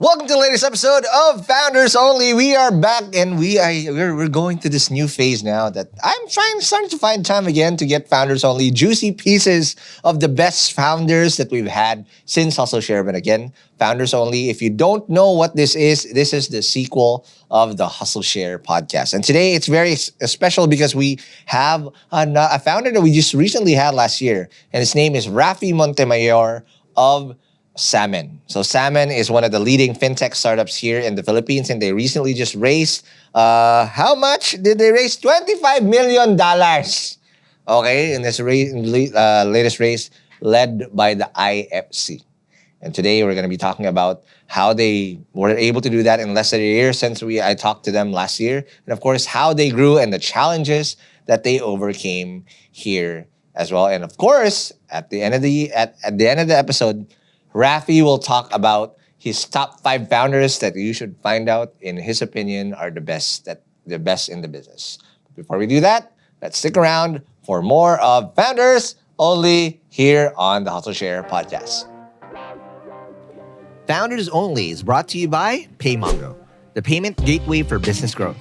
Welcome to the latest episode of Founders Only. We are back and we're going to this new phase now that I'm starting to find time again to get Founders Only juicy pieces of the best founders that we've had since Hustleshare. But again, Founders Only. If you don't know what this is the sequel of the Hustleshare podcast. And today it's very special because we have a founder that we just recently had last year, and his name is Raffy Montemayor of Salmon. So Salmon is one of the leading fintech startups here in the Philippines, and they recently just raised, how much did they raise? $25 million. Okay, in this latest race led by the IFC. And today we're going to be talking about how they were able to do that in less than a year since I talked to them last year. And of course, how they grew and the challenges that they overcame here as well. And of course, at the end of the episode, Rafi will talk about his top 5 founders that you should find out, in his opinion, are the best in the business. Before we do that, let's stick around for more of Founders Only here on the Hustleshare podcast. Founders Only is brought to you by PayMongo, the payment gateway for business growth.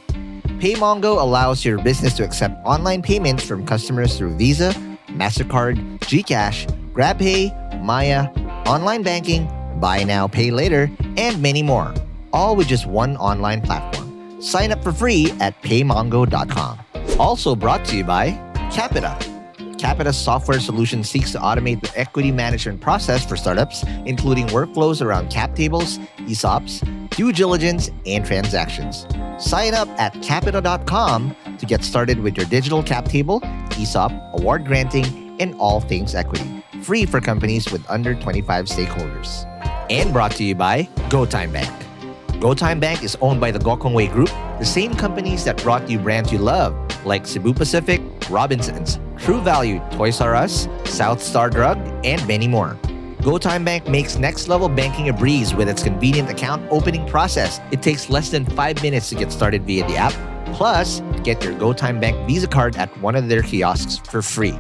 PayMongo allows your business to accept online payments from customers through Visa, MasterCard, GCash, GrabPay, Maya, online banking, buy now, pay later, and many more, all with just one online platform. Sign up for free at paymongo.com. Also brought to you by Capita. Capita's software solution seeks to automate the equity management process for startups, including workflows around cap tables, ESOPs, due diligence, and transactions. Sign up at capita.com to get started with your digital cap table, ESOP, award granting, and all things equity. Free for companies with under 25 stakeholders. And brought to you by GoTime Bank. GoTime Bank is owned by the Gokongwei Group, the same companies that brought you brands you love, like Cebu Pacific, Robinsons, True Value, Toys R Us, South Star Drug, and many more. GoTime Bank makes next-level banking a breeze with its convenient account opening process. It takes less than 5 minutes to get started via the app. Plus, get your GoTime Bank Visa card at one of their kiosks for free.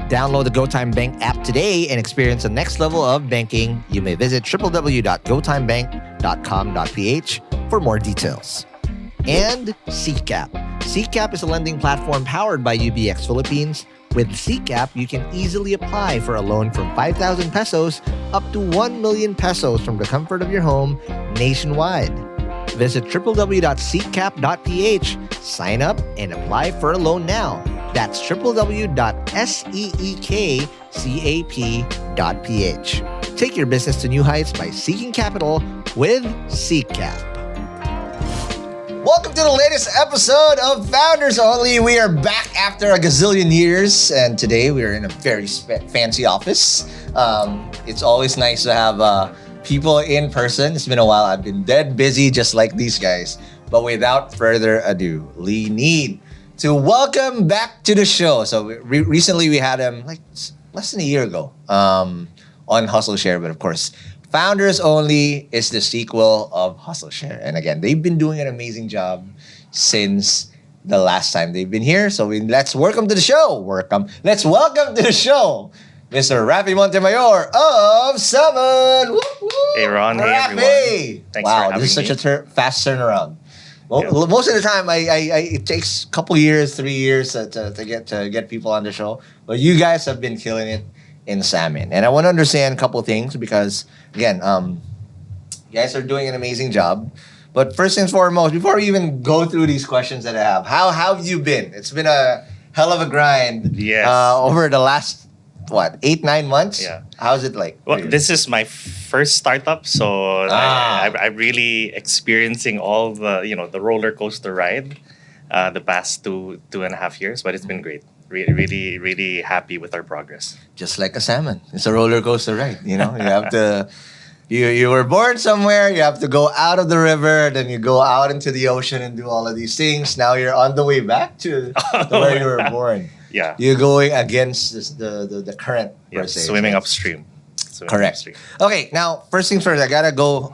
Download the GoTime Bank app today and experience the next level of banking. You may visit www.gotimebank.com.ph for more details. And SeekCap. SeekCap is a lending platform powered by UBX Philippines. With SeekCap, you can easily apply for a loan from 5,000 pesos up to 1 million pesos from the comfort of your home nationwide. Visit www.seekcap.ph, sign up, and apply for a loan now. That's www.seekcap.ph. Take your business to new heights by seeking capital with SeekCap. Welcome to the latest episode of Founders Only. We are back after a gazillion years, and today we are in a very fancy office. It's always nice to have people in person. It's been a while. I've been dead busy just like these guys. But without further ado, we need to welcome back to the show. So recently we had him like less than a year ago on Hustleshare. But of course, Founders Only is the sequel of Hustleshare. And again, they've been doing an amazing job since the last time they've been here. So let's welcome to the show. Let's welcome to the show Mr. Raffy Montemayor of Salmon. Hey Ron, hey Raffy. everyone. Thanks for having me. This is such a fast turnaround. Well, most of the time, it takes a couple years, 3 years to get people on the show. But you guys have been killing it in Salmon, and I want to understand a couple things because again, you guys are doing an amazing job. But first and foremost, before we even go through these questions that I have, how have you been? It's been a hell of a grind. Yes. Over the last 8-9 months. Yeah. How's it like? Well, this is my first startup, so I'm really experiencing all the roller coaster ride the past two and a half years, but it's been great. Really, really happy with our progress. Just like a salmon, it's a roller coaster ride. You have to. You were born somewhere. You have to go out of the river, then you go out into the ocean and do all of these things. Now you're on the way back to where you were born. Yeah. You're going against the current, per se. Swimming upstream. Correct. Okay, now, first things first, I gotta go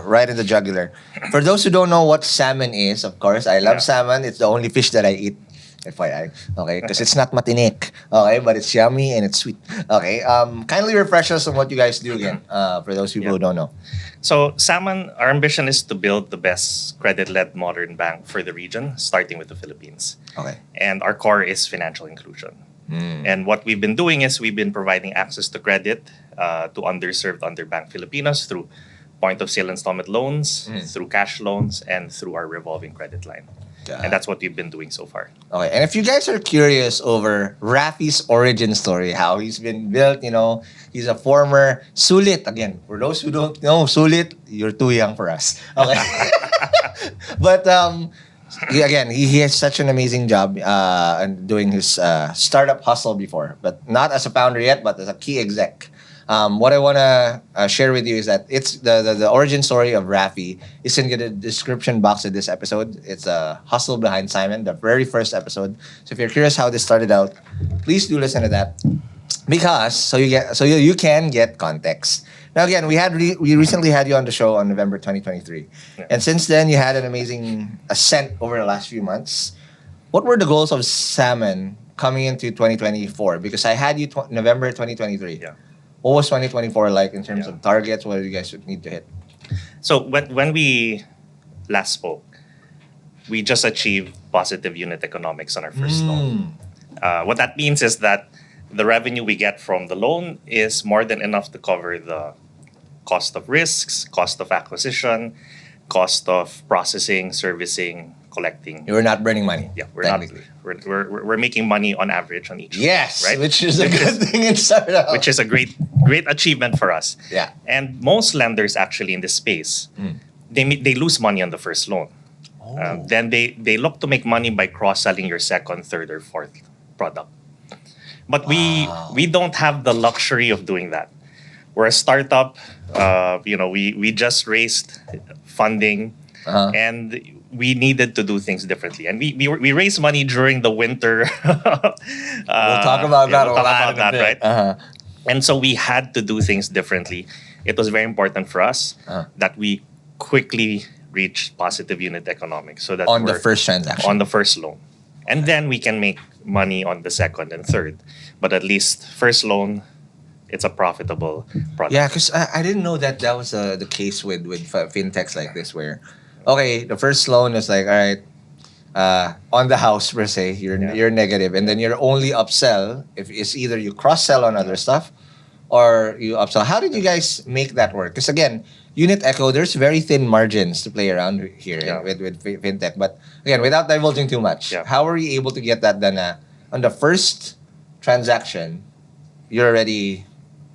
right in the jugular. For those who don't know what salmon is, of course, I love salmon. It's the only fish that I eat. FYI. Okay, because it's not matinik. Okay, but it's yummy and it's sweet. Okay, kindly refresh us on what you guys do again. For those people who don't know. So Salmon, our ambition is to build the best credit-led modern bank for the region, starting with the Philippines. Okay. And our core is financial inclusion. And what we've been doing is we've been providing access to credit to underserved, underbanked Filipinos through point-of-sale installment loans, through cash loans, and through our revolving credit line. And that's what we've been doing so far. Okay, and if you guys are curious over Raffy's origin story, how he's been built, he's a former sulit. Again, for those who don't know, sulit, you're too young for us. Okay. But he has such an amazing job doing his startup hustle before, but not as a founder yet, but as a key exec. What I want to share with you is that it's the origin story of Raffy is in the description box of this episode. It's a hustle behind Simon, the very first episode. So if you're curious how this started out, please do listen to that because you can get context. Now again, we recently had you on the show on November 2023, and since then you had an amazing ascent over the last few months. What were the goals of Salmon coming into 2024? Because I had you November 2023. Yeah. What was 2024 like in terms of targets? What do you guys need to hit? So when we last spoke, we just achieved positive unit economics on our first loan. What that means is that the revenue we get from the loan is more than enough to cover the cost of risks, cost of acquisition, cost of processing, servicing, collecting. You were not burning money. Yeah, we're not. We're making money on average on each. Yes, right? which is a good thing in startup. Which is a great achievement for us. Yeah. And most lenders actually in this space, they lose money on the first loan. Then they look to make money by cross-selling your second, third, or fourth product. But we don't have the luxury of doing that. We're a startup. We just raised funding, and we needed to do things differently. And we raised money during the winter. We'll talk about that. Right? And so we had to do things differently. It was very important for us that we quickly reach positive unit economics, so that on the first transaction, on the first loan, and then we can make money on the second and third. But at least first loan, it's a profitable product. Yeah, because I didn't know that was the case with fintechs like this, where the first loan is like, all right, on the house per se, you're negative, and then you're only upsell if it's either you cross sell on other stuff or you upsell. How did you guys make that work? Because again, unit echo, there's very thin margins to play around here with fintech. But again, without divulging too much, how were you able to get that done on the first transaction? You're already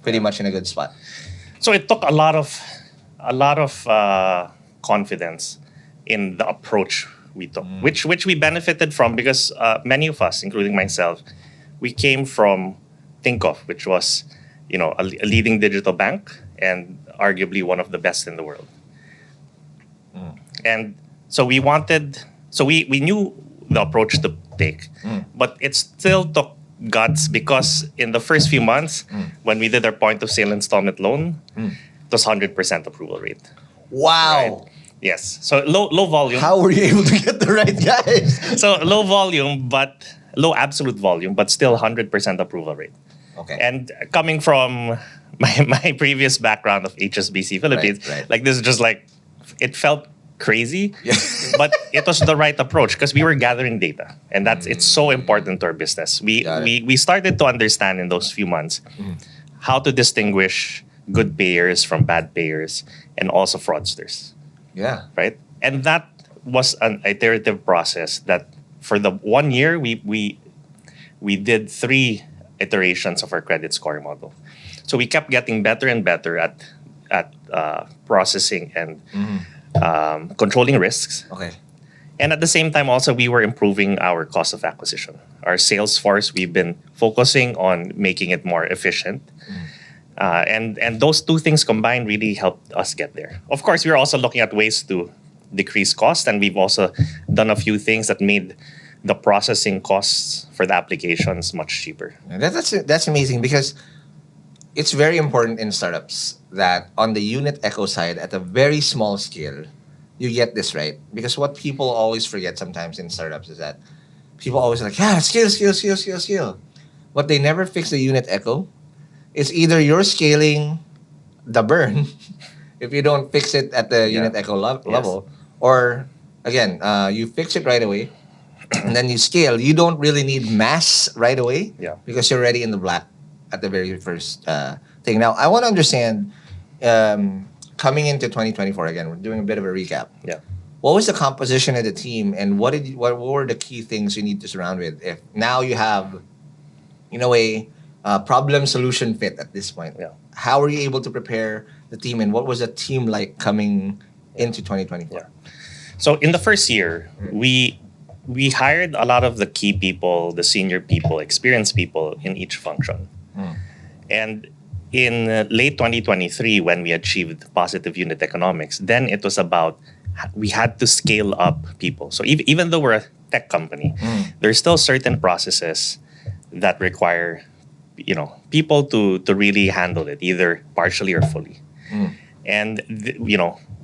pretty much in a good spot. So it took a lot of confidence in the approach we took, which we benefited from because many of us, including myself, we came from Tinkoff, which was a leading digital bank and arguably one of the best in the world. And so we knew the approach to take, but it still took guts because in the first few months, when we did our point of sale installment loan, it was 100% approval rate. Wow. Right? Yes. So low volume. How were you able to get the right guys? So low volume, but low absolute volume, but still 100% approval rate. Okay. And coming from my previous background of HSBC Philippines, like this is just like, it felt crazy, but it was the right approach because we were gathering data, and it's so important to our business. We started to understand in those few months how to distinguish good payers from bad payers and also fraudsters. Yeah. Right? And that was an iterative process that for the 1 year we did 3 iterations of our credit scoring model. So we kept getting better and better at processing and controlling risks. Okay. And at the same time, also, we were improving our cost of acquisition. Our sales force, we've been focusing on making it more efficient. And those two things combined really helped us get there. Of course, we were also looking at ways to decrease cost, and we've also done a few things that made the processing costs for the applications much cheaper. That's amazing because it's very important in startups that on the unit echo side, at a very small scale, you get this right. Because what people always forget sometimes in startups is that people always like, yeah, scale. But they never fix the unit echo. It's either you're scaling the burn if you don't fix it at the unit echo level, or again, you fix it right away, and then you scale. You don't really need mass right away because you're already in the black at the very first thing. Now, I want to understand, coming into 2024, again, we're doing a bit of a recap. Yeah. What was the composition of the team, and what were the key things you need to surround with? If now you have, in a way, problem solution fit at this point. Yeah. How were you able to prepare the team, and what was the team like coming into 2024? Yeah. So in the first year, we hired a lot of the key people, the senior people, experienced people in each function. And in late 2023, when we achieved positive unit economics, then it was about we had to scale up people. So even though we're a tech company, there's still certain processes that require, people to really handle it, either partially or fully. And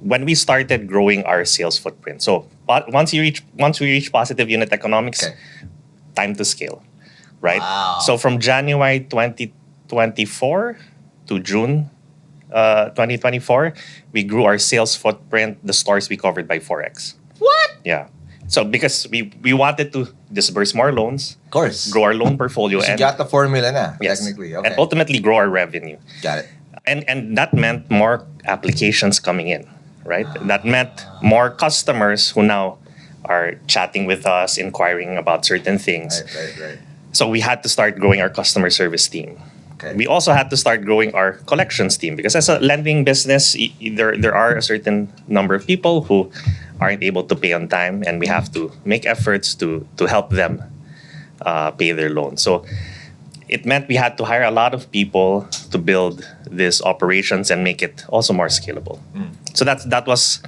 when we started growing our sales footprint, so once we reach positive unit economics, time to scale, right? Wow. So from January 2024 to June 2024, we grew our sales footprint, the stores we covered by 4x. What? Yeah. So because we wanted to disburse more loans, Of course. grow our loan portfolio, You and got the formula na, yes, technically. Okay. and ultimately grow our revenue. Got it. And that meant more applications coming in, right? That meant more customers who now are chatting with us, inquiring about certain things. Right. So we had to start growing our customer service team. Okay. We also had to start growing our collections team because as a lending business, there are a certain number of people who aren't able to pay on time, and we have to make efforts to help them pay their loans. So it meant we had to hire a lot of people to build these operations and make it also more scalable. So that was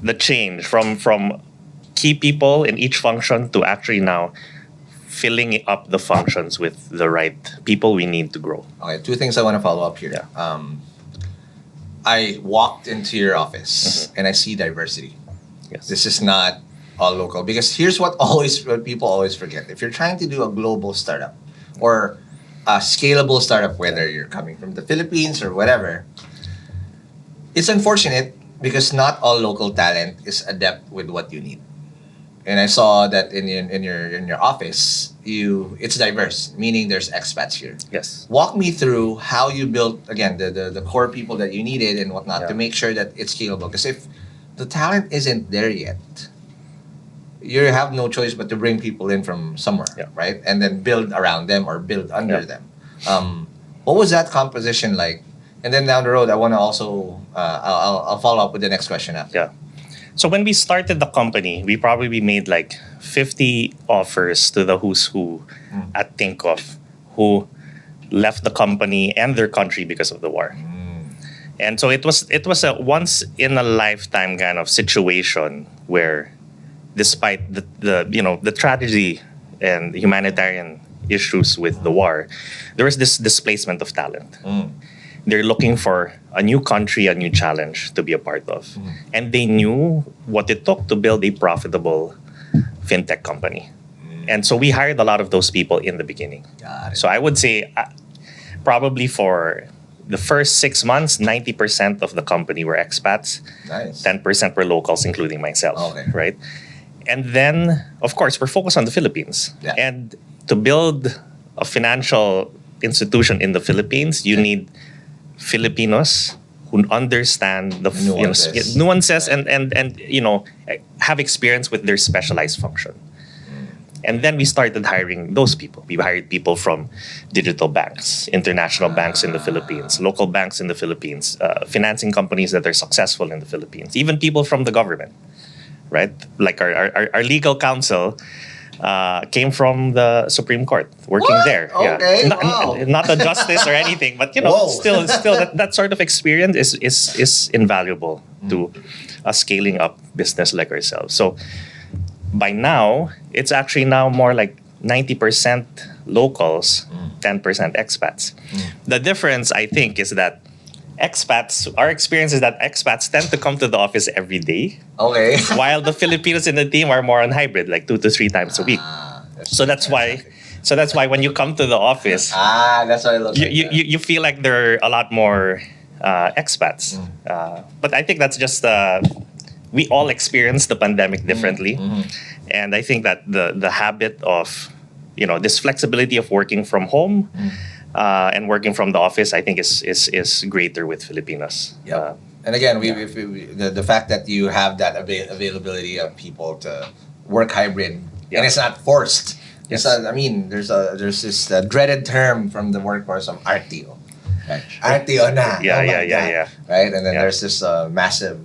the change from key people in each function to actually now filling up the functions with the right people we need to grow. Okay, two things I want to follow up here. Yeah. I walked into your office and I see diversity. Yes. This is not all local, because here's what people always forget. If you're trying to do a global startup or a scalable startup, whether you're coming from the Philippines or whatever, it's unfortunate because not all local talent is adept with what you need. And I saw that in your office, it's diverse, meaning there's expats here. Yes. Walk me through how you built, again, the core people that you needed and whatnot to make sure that it's scalable. Because if the talent isn't there yet, you have no choice but to bring people in from somewhere, right? And then build around them or build under them. What was that composition like? And then down the road, I want to also, I'll follow up with the next question after. Yeah. So when we started the company, we probably made like 50 offers to the who's who at Tinkoff, who left the company and their country because of the war. And so it was a once in a lifetime kind of situation where, despite the tragedy and humanitarian issues with the war, there was this displacement of talent. They're looking for a new country, a new challenge to be a part of. And they knew what it took to build a profitable fintech company. And so we hired a lot of those people in the beginning. Got it. So I would say probably for the first 6 months, 90% of the company were expats. Nice. 10% were locals, including myself. Okay. Right? And then, of course, we're focused on the Philippines. Yeah. And to build a financial institution in the Philippines, you need Filipinos who understand the nuances and have experience with their specialized function. And then we started hiring those people. We hired people from digital banks, international banks in the Philippines, local banks in the Philippines, financing companies that are successful in the Philippines, even people from the government, right? Like our legal counsel came from the Supreme Court, working there. Okay, Not a justice or anything, but still that sort of experience is invaluable to a scaling up business like ourselves. So by now, it's actually now more like 90% locals, 10% expats. The difference, I think, is that our experience is that expats tend to come to the office every day. Okay. While the Filipinos in the team are more on hybrid, like 2 to 3 times a week. So that's why. So that's why when you come to the office, that's what it looks like. you feel like there are a lot more expats. But I think that's just we all experience the pandemic differently, and I think that the habit of this flexibility of working from home and working from the office, I think is greater with Filipinos. Yep. And again, the fact that you have that availability of people to work hybrid, and it's not forced. Yes. There's this dreaded term from the workforce of RTO. Right? RTO na. Yeah. Right? And then there's this massive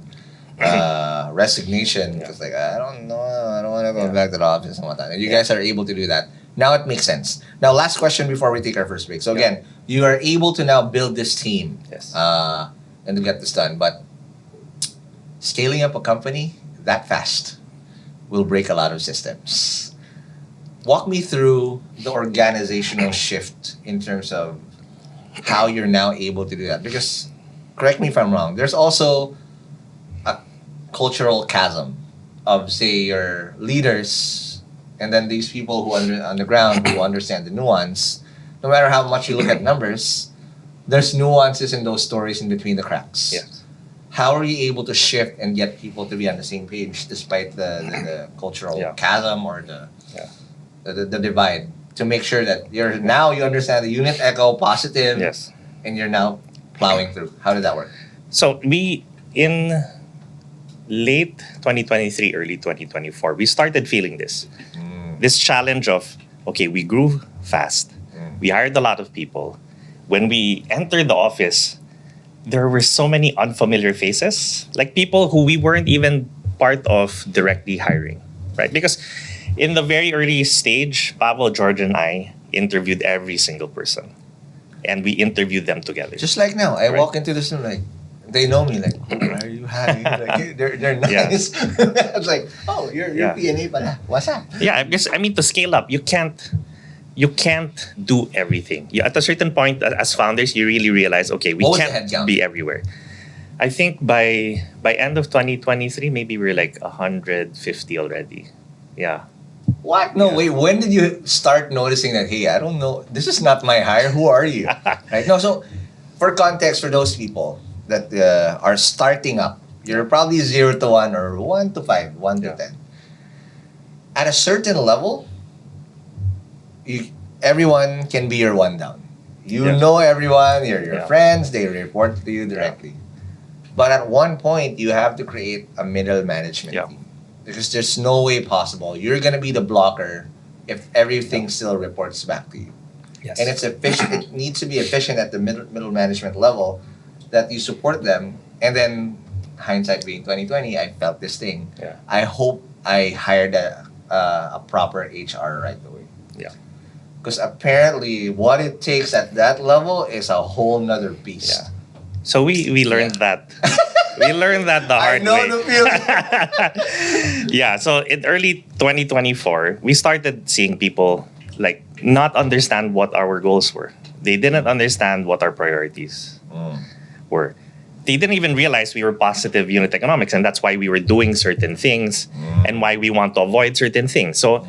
resignation. It's like, I don't know, I don't want to go back to the office and whatnot. And you guys are able to do that. Now it makes sense. Now, last question before we take our first break. So again, you are able to now build this team and to get this done. But scaling up a company that fast will break a lot of systems. Walk me through the organizational shift in terms of how you're now able to do that. Because, correct me if I'm wrong, there's also a cultural chasm of, say, your leaders and then these people who on the ground who understand the nuance. No matter how much you look at numbers, there's nuances in those stories in between the cracks. Yes. How are you able to shift and get people to be on the same page despite the cultural chasm or the divide, to make sure that you understand the unit echo positive, and you're now plowing through? How did that work? So we, in late 2023, early 2024, we started feeling this challenge of, okay, we grew fast, we hired a lot of people. When we entered the office, there were so many unfamiliar faces, like people who we weren't even part of directly hiring, right? Because in the very early stage, Pavel, George, and I interviewed every single person. And we interviewed them together. Just like now, I walk into this room, like, they know me, like, why are you hiring? Like, they're nice. It's like, oh, you're PNA pala. What's up? Yeah, because, to scale up, you can't do everything. At a certain point, as founders, you really realize, okay, we can't be everywhere. I think by end of 2023, maybe we're like 150 already. Yeah. What? No, wait. When did you start noticing that, hey, I don't know, this is not my hire. Who are you? Right? No, so for context, for those people that are starting up, you're probably 0 to 1 or 1 to 5, 1 to 10. At a certain level, everyone can be your one down. You know everyone, your friends, they report to you directly. But at one point, you have to create a middle management team. Because there's no way possible you're gonna be the blocker if everything still reports back to you. Yes. And it's efficient. It needs to be efficient at the middle management level, that you support them. And then, hindsight being 2020, I felt this thing. Yeah. I hope I hired a proper HR right away. Yeah. Because apparently, what it takes at that level is a whole nother beast. Yeah. So we learned that. We learned that the hard way. I know the feeling. Yeah, so in early 2024, we started seeing people like not understand what our goals were. They didn't understand what our priorities were. They didn't even realize we were positive unit economics, and that's why we were doing certain things and why we want to avoid certain things. So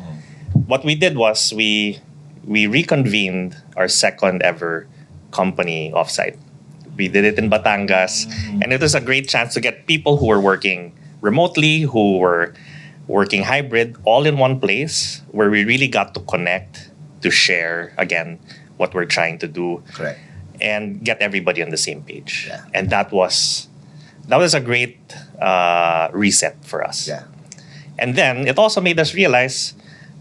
what we did was we reconvened our second ever company offsite. We did it in Batangas, and it was a great chance to get people who were working remotely, who were working hybrid, all in one place, where we really got to connect, to share, again, what we're trying to do. Correct. And get everybody on the same page. Yeah. And that was a great reset for us. Yeah. And then it also made us realize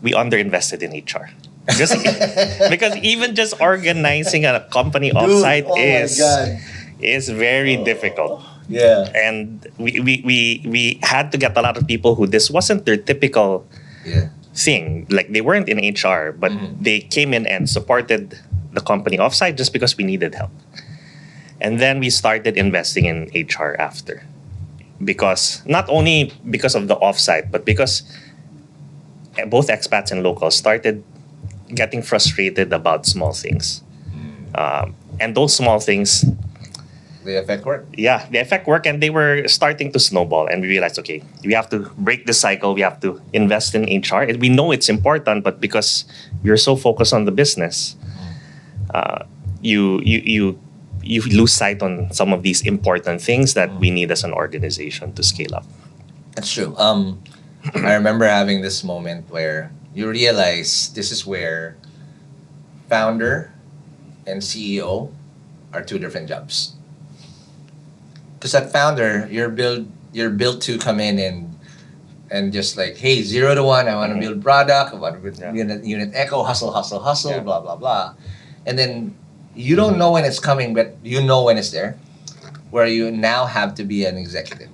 we underinvested in HR. Because even just organizing a company offsite is very difficult. Yeah. And we had to get a lot of people who this wasn't their typical thing. Like, they weren't in HR, but they came in and supported the company offsite just because we needed help. And then we started investing in HR after. Because not only because of the offsite, but because both expats and locals started getting frustrated about small things. And those small things, the effect worked. Yeah, the effect worked, and they were starting to snowball. And we realized, okay, we have to break the cycle. We have to invest in HR. And we know it's important, but because we're so focused on the business, you lose sight on some of these important things that we need as an organization to scale up. That's true. I remember having this moment where you realize this is where founder and CEO are two different jobs. Because at founder, you're built to come in and just like, hey, 0 to 1, I want to build product, I want to build unit echo, hustle, blah, blah, blah. And then you don't know when it's coming, but you know when it's there, where you now have to be an executive.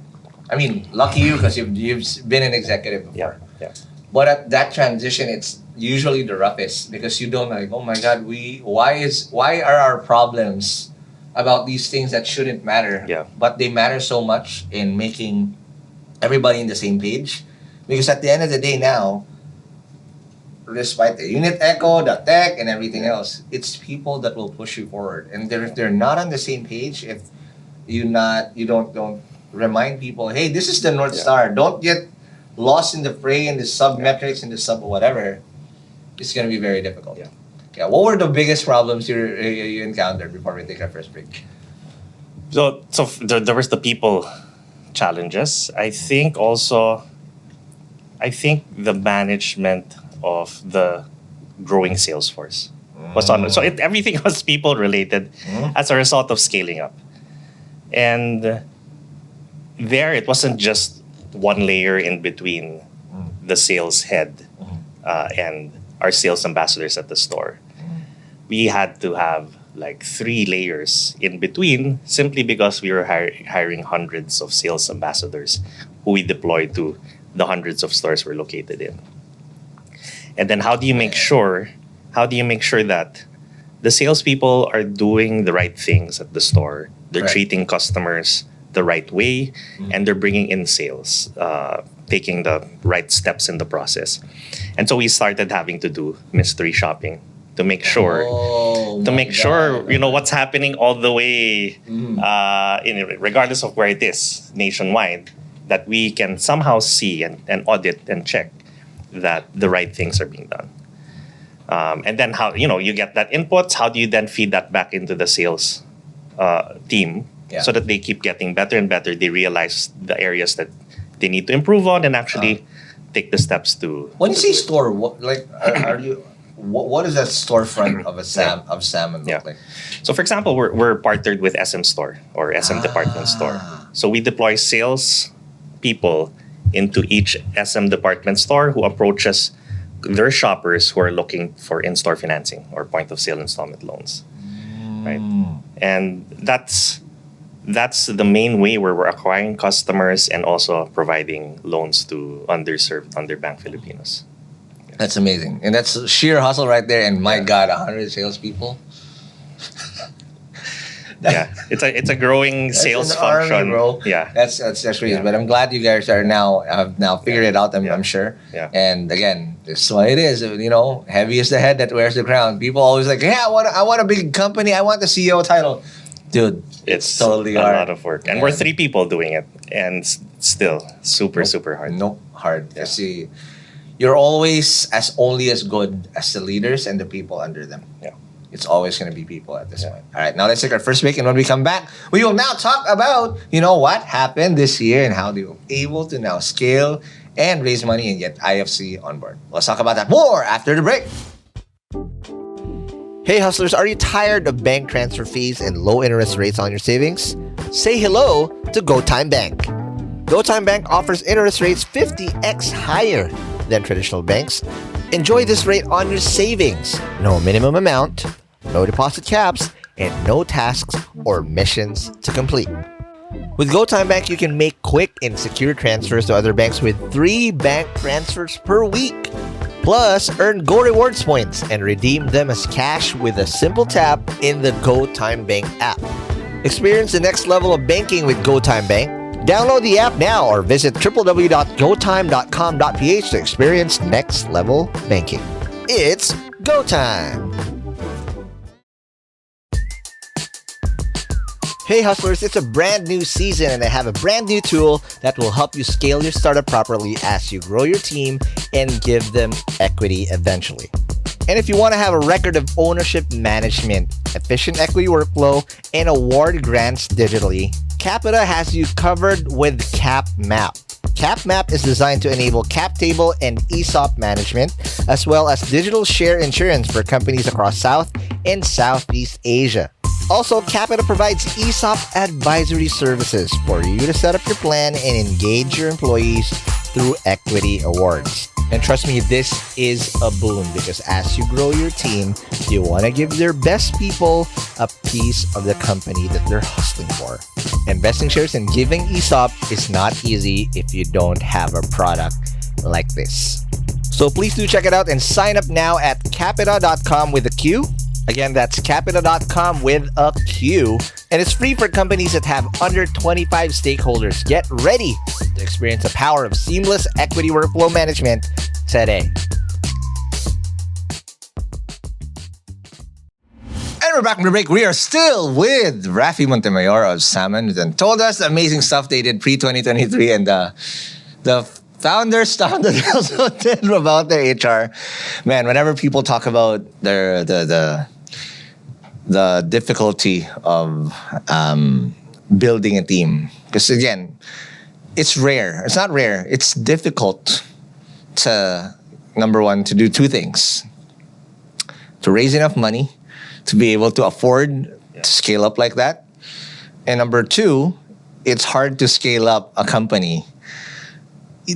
I mean, lucky you, because you've been an executive before. Yeah. But at that transition, it's usually the roughest, because you don't like, oh my God, why are our problems about these things that shouldn't matter, but they matter so much in making everybody in the same page? Because at the end of the day now, despite the unit echo, the tech, and everything else, it's people that will push you forward. And if they're not on the same page, if you don't remind people, hey, this is the North Star. Don't get lost in the fray and the sub metrics and the sub whatever. It's gonna be very difficult. Yeah. What were the biggest problems you encountered before we take our first break? So there was the people challenges. I think the management of the growing sales force was on. So everything was people related as a result of scaling up. And there, it wasn't just one layer in between the sales head and our sales ambassadors at the store. We had to have like 3 layers in between, simply because we were hiring hundreds of sales ambassadors who we deployed to the hundreds of stores we're located in. And then how do you make sure that the salespeople are doing the right things at the store? They're treating customers the right way, and they're bringing in sales, taking the right steps in the process. And so we started having to do mystery shopping to make sure, what's happening all the way, regardless of where it is nationwide, that we can somehow see and audit and check that the right things are being done. And then how, you get that input, how do you then feed that back into the sales team so that they keep getting better and better? They realize the areas that they need to improve on and actually take the steps to... When you say store, what is that storefront of Salmon look like? So for example, we're partnered with SM Store or SM Department Store. So we deploy sales people into each SM department store who approaches their shoppers who are looking for in-store financing or point-of-sale installment loans, right? And that's the main way where we're acquiring customers and also providing loans to underserved, underbanked Filipinos. That's amazing. And that's sheer hustle right there. And my God, 100 salespeople. It's a growing sales function, army, bro. Yeah, that's crazy. But I'm glad you guys are have now figured it out. I'm sure. Yeah. And again, this is what it is. Heavy is the head that wears the crown. People always like, I want a big company. I want the CEO title, dude. It's totally a hard. lot of work, and we're 3 people doing it, and still super hard. Hard. Yeah. See, you're always only as good as the leaders and the people under them. Yeah. It's always going to be people at this point. All right, now let's take our first break, and when we come back, we will now talk about, what happened this year and how they were able to now scale and raise money and get IFC on board. Let's talk about that more after the break. Hey hustlers, are you tired of bank transfer fees and low interest rates on your savings? Say hello to GoTime Bank. GoTime Bank offers interest rates 50x higher than traditional banks. Enjoy this rate on your savings. No minimum amount, no deposit caps, and no tasks or missions to complete. With GoTime Bank, you can make quick and secure transfers to other banks with 3 bank transfers per week. Plus, earn Go Rewards points and redeem them as cash with a simple tap in the GoTime Bank app. Experience the next level of banking with GoTime Bank. Download the app now or visit www.gotime.com.ph to experience next level banking. It's GoTime! Hey hustlers, it's a brand new season and I have a brand new tool that will help you scale your startup properly as you grow your team and give them equity eventually. And if you want to have a record of ownership management, efficient equity workflow, and award grants digitally, Capita has you covered with CapMap. CapMap is designed to enable cap table and ESOP management, as well as digital share insurance for companies across South and Southeast Asia. Also, Capita provides ESOP advisory services for you to set up your plan and engage your employees through equity awards. And trust me, this is a boon because as you grow your team, you want to give their best people a piece of the company that they're hustling for. Investing shares and giving ESOP is not easy if you don't have a product like this. So please do check it out and sign up now at capita.com with a Q. Again, that's capita.com with a Q. And it's free for companies that have under 25 stakeholders. Get ready to experience the power of seamless equity workflow management today. And we're back from the break. We are still with Raffy Montemayor of Salmon and told us the amazing stuff they did pre-2023 and the founders stuff that they also did about their HR. Man, whenever people talk about the difficulty of building a team, because again, it's rare. It's not rare. It's difficult to, number one, to do two things. To raise enough money to be able to afford to scale up like that. And number two, it's hard to scale up a company.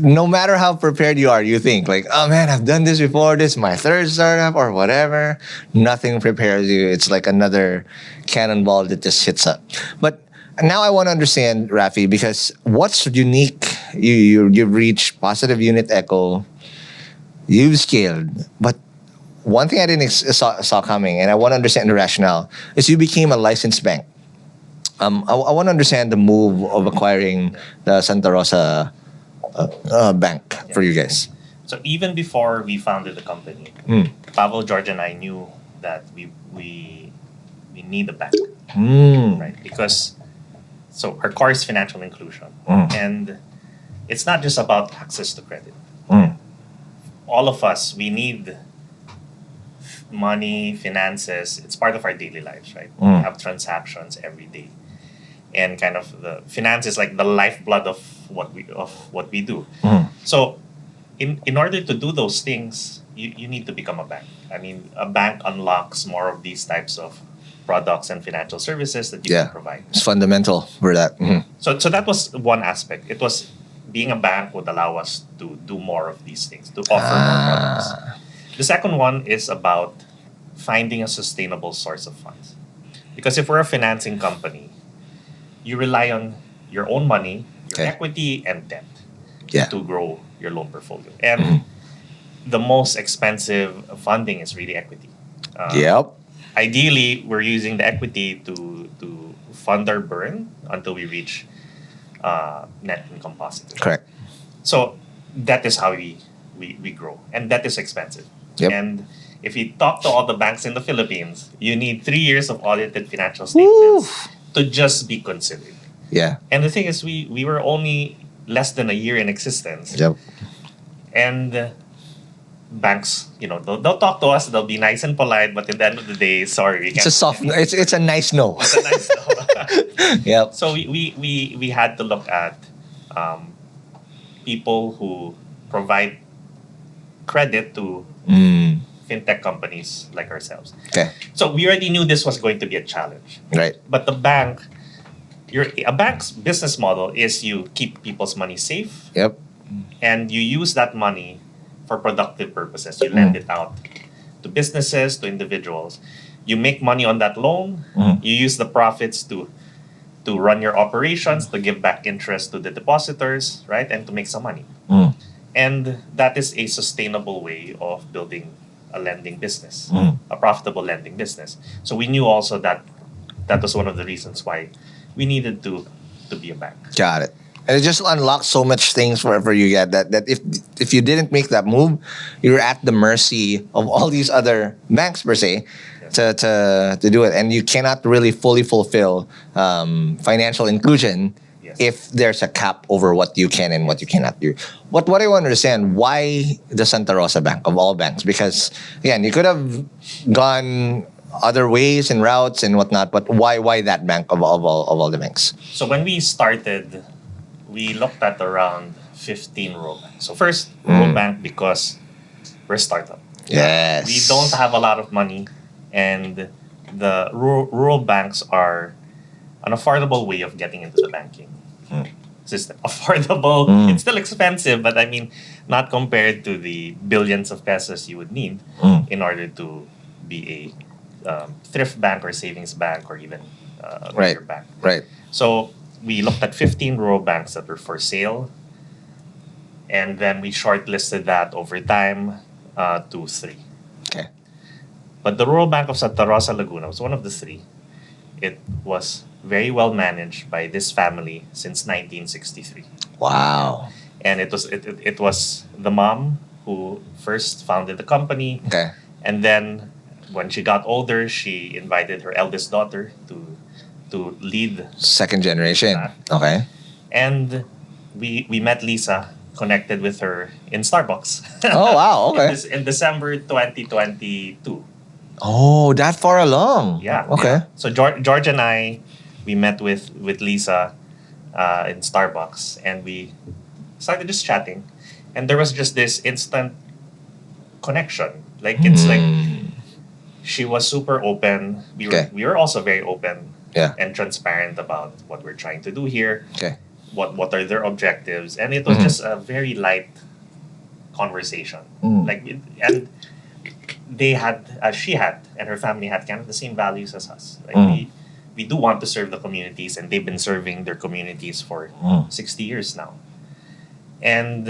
No matter how prepared you are, you think like, oh man, I've done this before. This is my third startup or whatever. Nothing prepares you. It's like another cannonball that just hits up. But now I want to understand, Raffy, because what's unique, you've reached positive unit echo, you've scaled, but one thing I didn't saw coming, and I want to understand the rationale, is you became a licensed bank. I want to understand the move of acquiring the Santa Rosa bank for you guys. So even before we founded the company, Pavel, George, and I knew that we need a bank, right? Because so our core is financial inclusion, and it's not just about access to credit. All of us, we need money, finances. It's part of our daily lives, right? We have transactions every day, and kind of the finance is like the lifeblood of what we do. So in order to do those things, you need to become a bank. I mean, a bank unlocks more of these types of products and financial services that you can provide. It's fundamental for that. So that was one aspect. It was being a bank would allow us to do more of these things, to offer more products. The second one is about finding a sustainable source of funds. Because if we're a financing company, you rely on your own money, your equity, and debt to grow your loan portfolio. And the most expensive funding is really equity. Ideally, we're using the equity to fund our burn until we reach net income positive. Correct. So that is how we grow. And that is expensive. And if you talk to all the banks in the Philippines, you need 3 years of audited financial statements to just be considered. And the thing is, we were only less than a year in existence. And banks, they'll talk to us, they'll be nice and polite, but at the end of the day, sorry, we can't. It's a nice no. It's a nice no. So we had to look at people who provide credit to fintech companies like ourselves. So we already knew this was going to be a challenge. But the bank, a bank's business model is you keep people's money safe. And you use that money for productive purposes. You lend it out to businesses, to individuals. You make money on that loan. You use the profits to run your operations, to give back interest to the depositors, right? And to make some money. And that is a sustainable way of building a lending business, a profitable lending business. So we knew also that was one of the reasons why we needed to be a bank. Got it. And it just unlocks so much things for you guys that if you didn't make that move, you're at the mercy of all these other banks per se. to do it, and you cannot really fully fulfill financial inclusion if there's a cap over what you can and what you cannot do. What I want to understand, why the Santa Rosa Bank of all banks? Because again, you could have gone other ways and routes and whatnot, but why that bank of all the banks? So when we started, we looked at around 15 rural banks. So first, rural bank because we're a startup. Yes. We don't have a lot of money, and the rural banks are an affordable way of getting into the banking system. Affordable, it's still expensive, but I mean, not compared to the billions of pesos you would need in order to be a thrift bank or savings bank or even a bigger bank. Right. So we looked at 15 rural banks that were for sale, and then we shortlisted that over time to 3. Okay. But the Rural Bank of Santa Rosa, Laguna was one of the 3. It was very well managed by this family since 1963. Wow. And it was the mom who first founded the company. Okay. And then when she got older, she invited her eldest daughter to lead. Second generation. Okay. And we met Lisa, connected with her in Starbucks. Oh, wow. Okay. in December 2022. Oh, that far along. Yeah. Okay. Yeah. So George and I, we met with Lisa in Starbucks, and we started just chatting, and there was just this instant connection. Like it's like she was super open. We were also very open and transparent about what we're trying to do here. Okay. What are their objectives, and it was just a very light conversation. And they had, she had, and her family had kind of the same values as us. Like we do want to serve the communities, and they've been serving their communities for 60 years now. And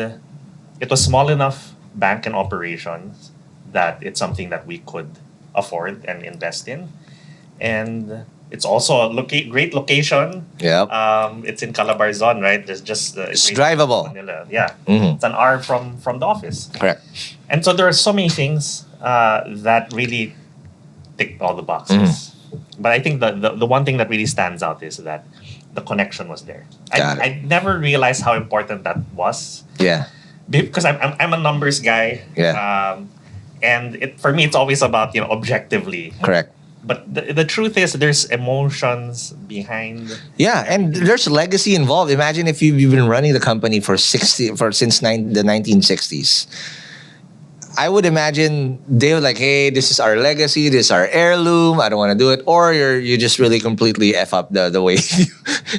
it was small enough bank and operations that it's something that we could afford and invest in. And it's also a great location. Yeah. It's in Calabarzon, right? There's just it's drivable. Manila. Yeah. It's an hour from the office. Correct. And so there are so many things that really ticked all the boxes. But I think the one thing that really stands out is that the connection was there. I never realized how important that was. Yeah. Because I'm a numbers guy. Yeah. And for me, it's always about, objectively. Correct. But the truth is, there's emotions behind. Yeah, and there's legacy involved. Imagine if you've been running the company since the 1960s. I would imagine they were like, "Hey, this is our legacy. This is our heirloom. I don't want to do it." Or you just really completely f up the way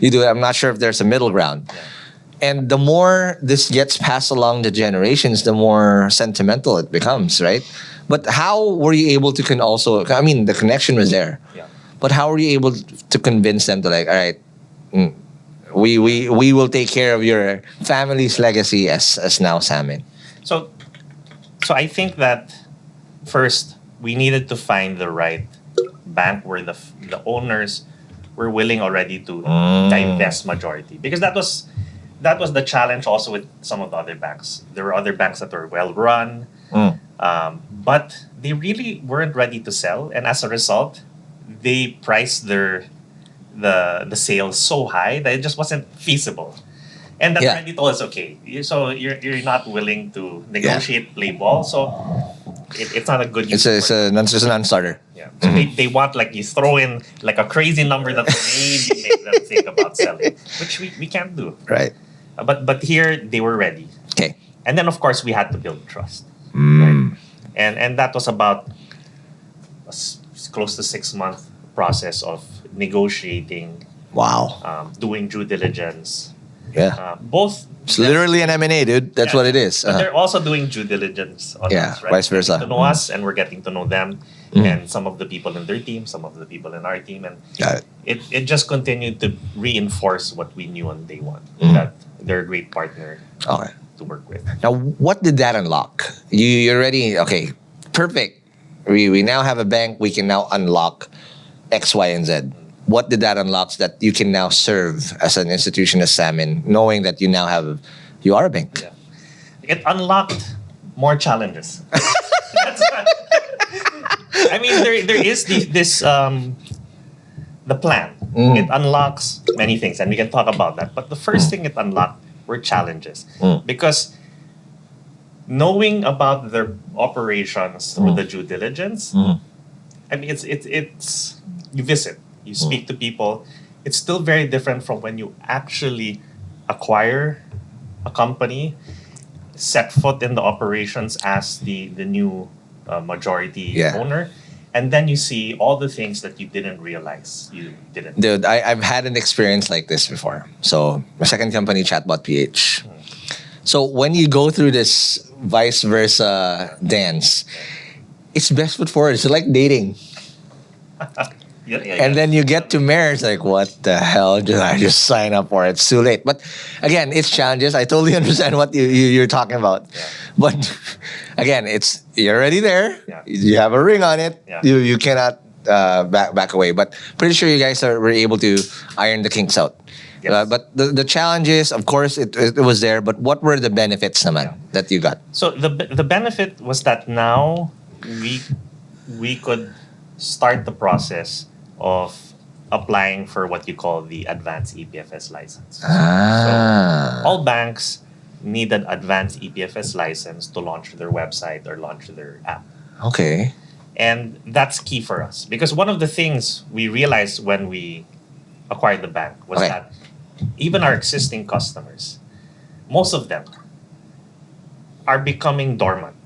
you do it. I'm not sure if there's a middle ground. Yeah. And the more this gets passed along the generations, the more sentimental it becomes, right? But how were you able to the connection was there. Yeah. But how were you able to convince them to, like, all right, we will take care of your family's legacy as now Salmon? So I think that first we needed to find the right bank where the owners were willing already to divest majority, because that was the challenge also with some of the other banks. There were other banks that were well run. But they really weren't ready to sell, and as a result, they priced the sales so high that it just wasn't feasible. And that's when they told us, okay, so you're not willing to negotiate, play ball, so it's not a good use. It's a non-starter. Yeah. So they want, like, you throw in like a crazy number that maybe make them think about selling, which we can't do. Right. But here they were ready. Okay. And then of course we had to build trust. Right? And that was about close to 6-month process of negotiating. Wow. Doing due diligence. Yeah. Both. It's literally an M&A, dude. That's what it is. But they're also doing due diligence on us, right? Vice versa. Getting to know us, and we're getting to know them, and some of the people in their team, some of the people in our team, and Got it just continued to reinforce what we knew on day one, that they're a great partner to work with. Now, what did that unlock? You're ready. Okay, perfect. We now have a bank. We can now unlock X, Y, and Z. What did that unlock that you can now serve as an institution as Salmon, knowing that you are a bank? Yeah. It unlocked more challenges. I mean, there is this the plan. It unlocks many things, and we can talk about that. But the first thing it unlocked were challenges, because knowing about their operations through the due diligence, I mean, it's you visit, you speak to people. It's still very different from when you actually acquire a company, set foot in the operations as the new majority owner, and then you see all the things that you didn't realize you didn't. Dude, I've had an experience like this before. So my second company, Chatbot PH. So when you go through this vice versa dance, it's best foot forward. It's like dating. And then you get to marriage, like, what the hell did I just sign up for? It's too late. But again, it's challenges. I totally understand what you're talking about. Yeah. But again, you're already there. Yeah. You have a ring on it. Yeah. You cannot back away. But pretty sure you guys were able to iron the kinks out. Yes. But the challenges, of course, it was there. But what were the benefits naman that you got? So the benefit was that now we could start the process of applying for what you call the advanced EPFS license. So all banks need an advanced EPFS license to launch their website or launch their app. Okay. And that's key for us, because one of the things we realized when we acquired the bank was that even our existing customers, most of them are becoming dormant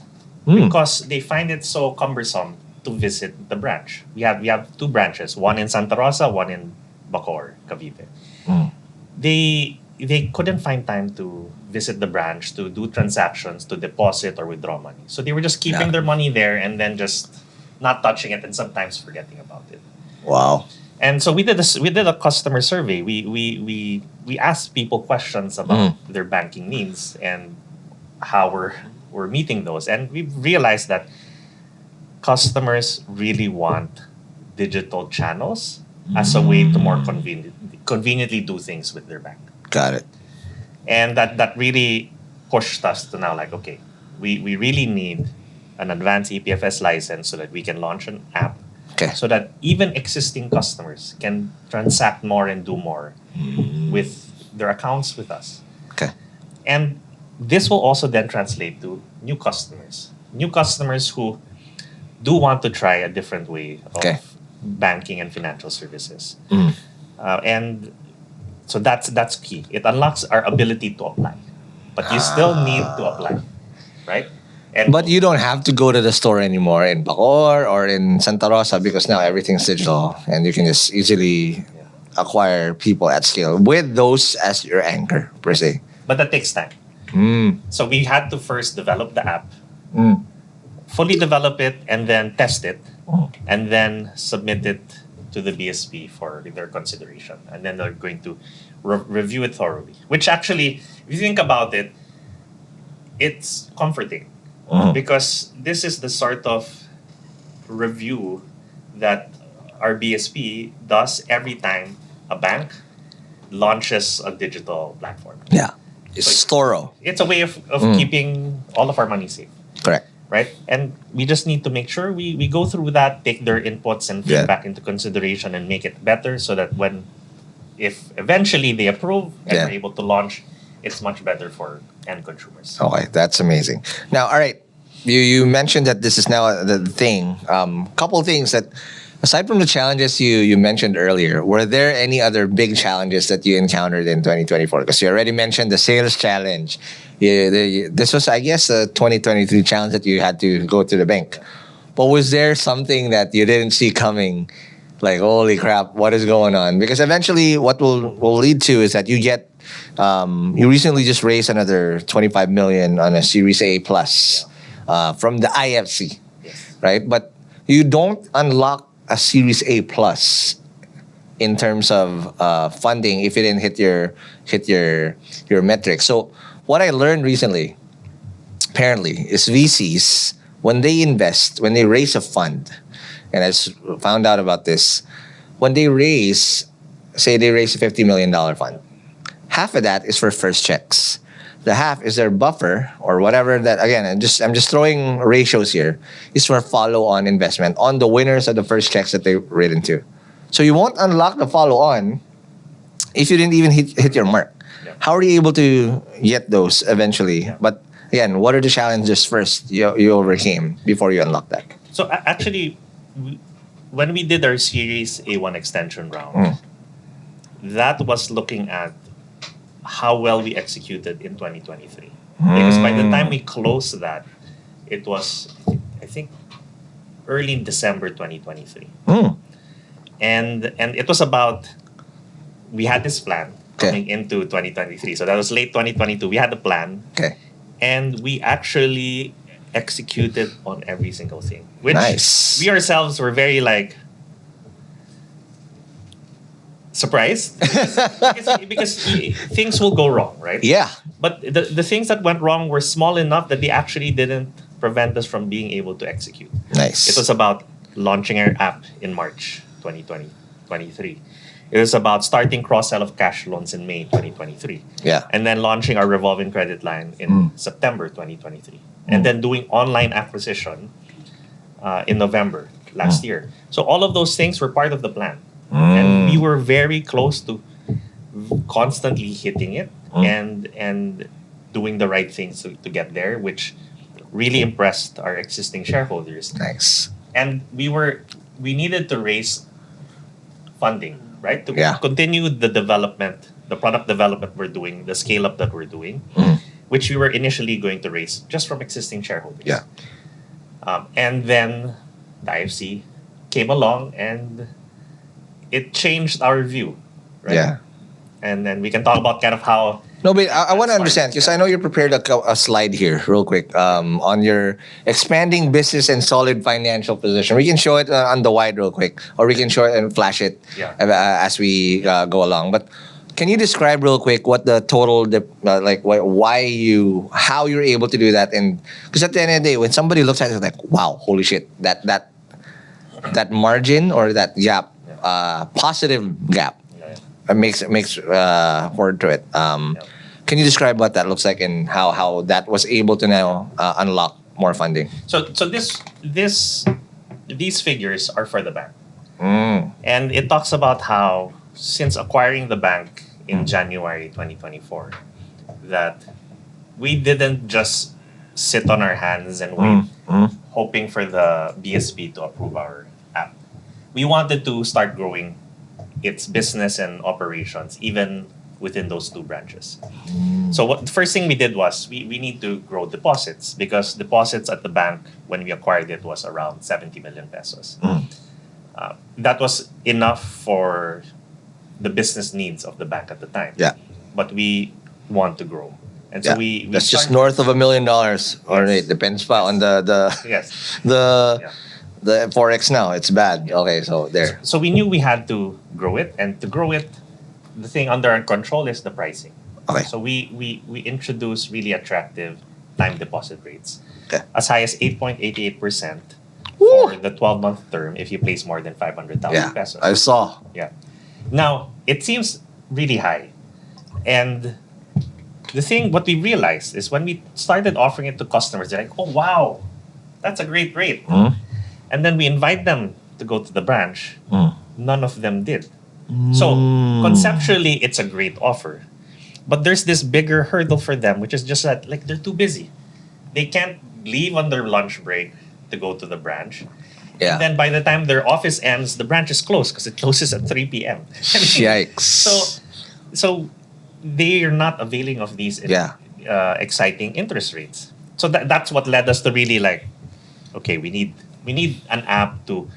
because they find it so cumbersome to visit the branch. We have two branches, one in Santa Rosa, one in Bacoor, Cavite. They couldn't find time to visit the branch, to do transactions, to deposit or withdraw money. So they were just keeping their money there and then just not touching it and sometimes forgetting about it. Wow. And so we did a customer survey. We asked people questions about their banking needs and how we're meeting those. And we realized that customers really want digital channels as a way to more conveniently do things with their bank. Got it. And that really pushed us to now, like, okay, we really need an advanced EPFS license so that we can launch an app, so that even existing customers can transact more and do more with their accounts with us. Okay. And this will also then translate to new customers who do want to try a different way of banking and financial services. And so that's key. It unlocks our ability to apply. But you still need to apply, right? But you don't have to go to the store anymore in Bacoor or in Santa Rosa, because now everything's digital and you can just easily acquire people at scale with those as your anchor, per se. But that takes time. So we had to first develop the app, fully develop it, and then test it, and then submit it to the BSP for their consideration. And then they're going to review it thoroughly, which actually, if you think about it, it's comforting because this is the sort of review that our BSP does every time a bank launches a digital platform. Yeah. It's thorough. It's a way of keeping all of our money safe. Correct. Right? And we just need to make sure we go through that, take their inputs and feedback into consideration and make it better so that if eventually they approve and we're able to launch, it's much better for end consumers. Okay, that's amazing. Now, all right, you mentioned that this is now the thing. Couple things that, aside from the challenges you mentioned earlier, were there any other big challenges that you encountered in 2024? Because you already mentioned the sales challenge. This was, I guess, a 2023 challenge that you had to go to the bank. But was there something that you didn't see coming? Like, holy crap, what is going on? Because eventually what will lead to is that you get, you recently just raised another 25 million on a Series A plus from the IFC, right? But you don't unlock a Series A plus in terms of funding if you didn't hit your metrics. So what I learned recently, apparently, is VCs, when they invest, when they raise a fund, and I found out about this, when they raise, say they raise a $50 million fund, half of that is for first checks. The half is their buffer or whatever that, again, I'm just throwing ratios here, is for follow-on investment on the winners of the first checks that they've written to. So you won't unlock the follow-on if you didn't even hit your mark. Yeah. How are you able to get those eventually? Yeah. But again, what are the challenges first you overcame before you unlock that? So actually, when we did our Series A1 extension round, that was looking at how well we executed in 2023. Because by the time we closed that, it was, I think, early in December 2023. And it was about, we had this plan coming into 2023. So that was late 2022. We had the plan. Okay. And we actually executed on every single thing. Which Nice. we ourselves were very like surprised because things will go wrong, right? Yeah. But the things that went wrong were small enough that they actually didn't prevent us from being able to execute. Nice. It was about launching our app in March 2023. It was about starting cross-sell of cash loans in May 2023. Yeah. And then launching our revolving credit line in September 2023. And then doing online acquisition in November last year. So all of those things were part of the plan. And we were very close to constantly hitting it and doing the right things to get there, which really impressed our existing shareholders. Nice. And we needed to raise funding, right? To Yeah. continue the development, the product development we're doing, the scale up that we're doing, which we were initially going to raise just from existing shareholders. Yeah. And then the IFC came along and it changed our view, right? Yeah. And then we can talk about kind of how. No, but I want to That's understand fine. because I know you prepared a slide here, real quick, on your expanding business and solid financial position. We can show it on the wide, real quick, or we can show it and flash it as we go along. But can you describe real quick what the total, how you're able to do that? And because at the end of the day, when somebody looks at it, it's like, wow, holy shit, that margin or that gap, positive gap. Makes forward to it. Can you describe what that looks like and how that was able to now unlock more funding? So these figures are for the bank, and it talks about how since acquiring the bank in January 2024, that we didn't just sit on our hands and wait, hoping for the BSP to approve our app. We wanted to start growing its business and operations even within those two branches. So the first thing we did was we need to grow deposits because deposits at the bank when we acquired it was around 70 million pesos. That was enough for the business needs of the bank at the time. Yeah. But we want to grow. And so we that's just started- north of $1 million, or it depends pa on the Yes. the forex now. It's bad. Okay, so there. So we knew we had to grow it, and to grow it, the thing under our control is the pricing. Okay. So we introduced really attractive time deposit rates, Okay. as high as 8.88% for the 12-month term if you place more than 500,000 Yeah, pesos. I saw. Yeah. Now it seems really high, and what we realized is when we started offering it to customers, they're like, "Oh wow, that's a great rate." And then we invite them to go to the branch. None of them did. So conceptually, it's a great offer. But there's this bigger hurdle for them, which is just that they're too busy. They can't leave on their lunch break to go to the branch. Yeah. And then by the time their office ends, the branch is closed because it closes at 3 p.m. Yikes. So they are not availing of these exciting interest rates. So that's what led us to really okay, we need an app to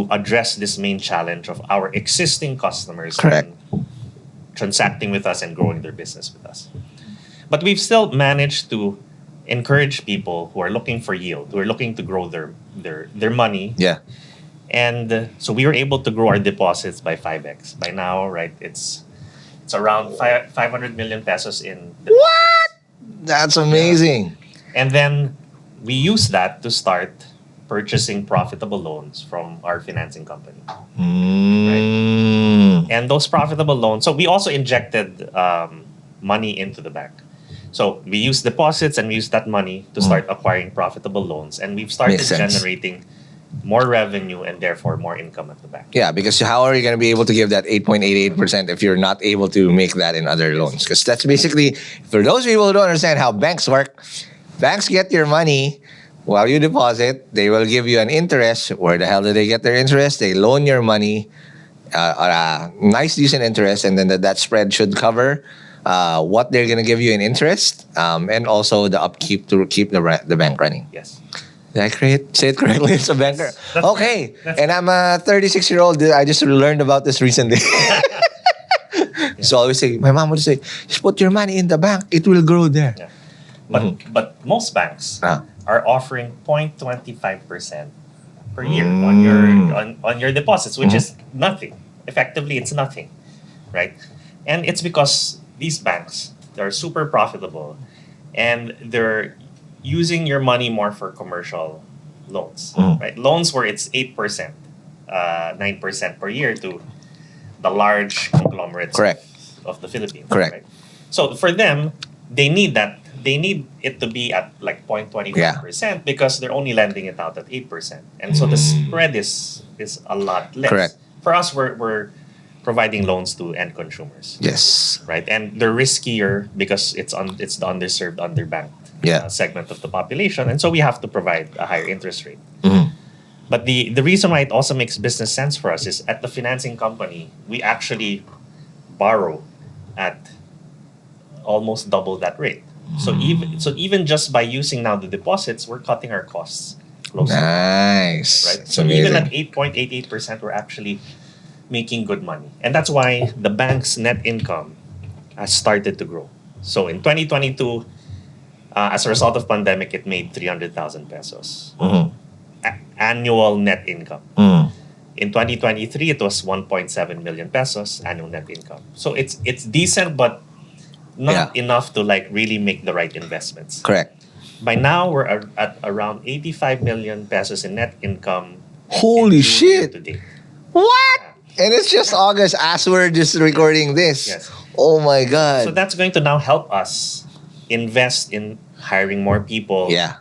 address this main challenge of our existing customers Correct. transacting with us and growing their business with us. But we've still managed to encourage people who are looking for yield, who are looking to grow their money. Yeah. And so we were able to grow our deposits by 5x. By now, right, it's around 500 million pesos in deposits. What? That's amazing. And then we use that to start purchasing profitable loans from our financing company. And those profitable loans, so we also injected money into the bank. So we use deposits and we use that money to start acquiring profitable loans, and we've started Makes sense. generating more revenue and therefore more income at the back. Yeah, because how are you going to be able to give that 8.88% if you're not able to make that in other loans? Because that's basically, for those people who don't understand how banks work, banks get your money while you deposit. They will give you an interest. Where the hell do they get their interest? They loan your money a nice, decent interest, and then that spread should cover what they're going to give you in interest and also the upkeep to keep the bank running. Yes. Did I say it correctly? It's a banker. That's Okay. That's And I'm a 36-year-old. I just learned about this recently. So I always say, my mom would say, just put your money in the bank. It will grow there. Yeah. But most banks are offering 0.25% per year on your deposits, which is nothing. Effectively, it's nothing, right? And it's because these banks, they're super profitable and they're using your money more for commercial loans, right? Loans where it's 8%, 9% per year to the large conglomerates of the Philippines. Correct. Right? So for them, they need that. They need it to be at like 0.25% because they're only lending it out at 8%. And so the spread is a lot less. Correct. For us, we're providing loans to end consumers. Yes. Right. And they're riskier because it's the underserved, underbanked segment of the population. And so we have to provide a higher interest rate. But the reason why it also makes business sense for us is at the financing company, we actually borrow at almost double that rate. So even just by using now the deposits, we're cutting our costs close. Nice. Right? That's So amazing. even at 8.88%, we're actually making good money. And that's why the bank's net income has started to grow. So in 2022, as a result of pandemic, it made 300,000 pesos. Annual net income. In 2023, it was 1.7 million pesos annual net income. So it's decent, but not enough to like really make the right investments. Correct. By now, we're at around 85 million pesos in net income. Holy shit. Today. What? And it's just August as we're just recording this. Yes. Oh my God. So that's going to now help us invest in hiring more people. Yeah.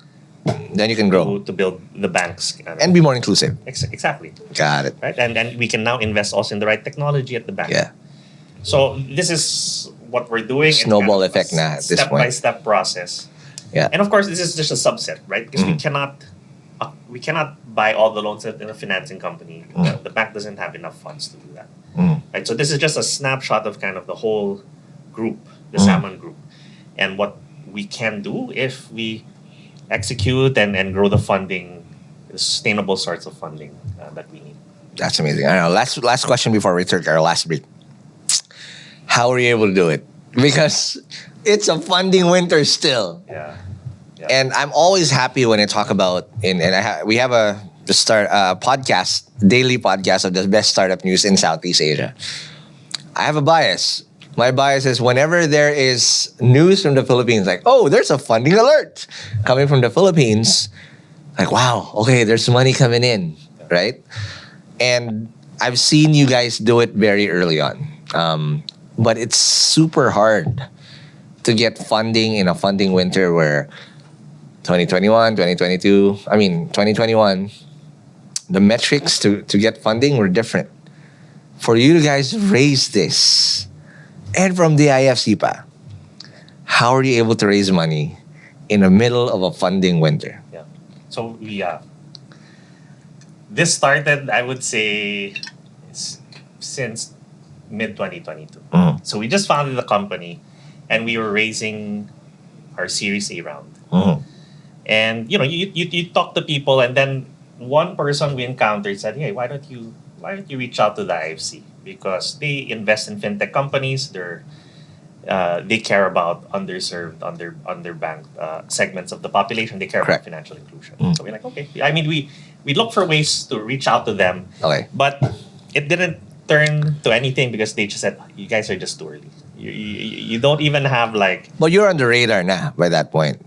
Then you can grow. To build the banks. And be more inclusive. Exactly. Got it. Right? And we can now invest also in the right technology at the bank. Yeah. So this is what we're doing. Snowball It's kind effect of a na at this point. Step-by-step process. Yeah. And of course, this is just a subset, right? Because we cannot buy all the loans in a financing company. The bank doesn't have enough funds to do that. Right? So this is just a snapshot of kind of the whole group, the Salmon group, and what we can do if we execute and grow the funding, the sustainable sorts of funding that we need. That's amazing. I don't know. Last question before we take our last break. How are you able to do it? Because it's a funding winter still. Yeah. And I'm always happy when I talk about we have a podcast, daily podcast of the best startup news in Southeast Asia. I have a bias. My bias is whenever there is news from the Philippines, like, oh, there's a funding alert coming from the Philippines, like, wow, okay, there's money coming in, right? And I've seen you guys do it very early on. But it's super hard to get funding in a funding winter where 2021, 2021, the metrics to get funding were different. For you guys to raise this, and from the IFC pa, how are you able to raise money in the middle of a funding winter? Yeah. So this started, I would say, since mid-2022. So we just founded the company and we were raising our Series A round. And you talk to people, and then one person we encountered said, "Hey, why don't you reach out to the IFC? Because they invest in fintech companies. They care about underserved, underbanked segments of the population. They care about financial inclusion." So we're like, okay. I mean, we look for ways to reach out to them. Okay. But it didn't turn to anything because they just said, "You guys are just too early. You don't even have like." But you're on the radar now by that point.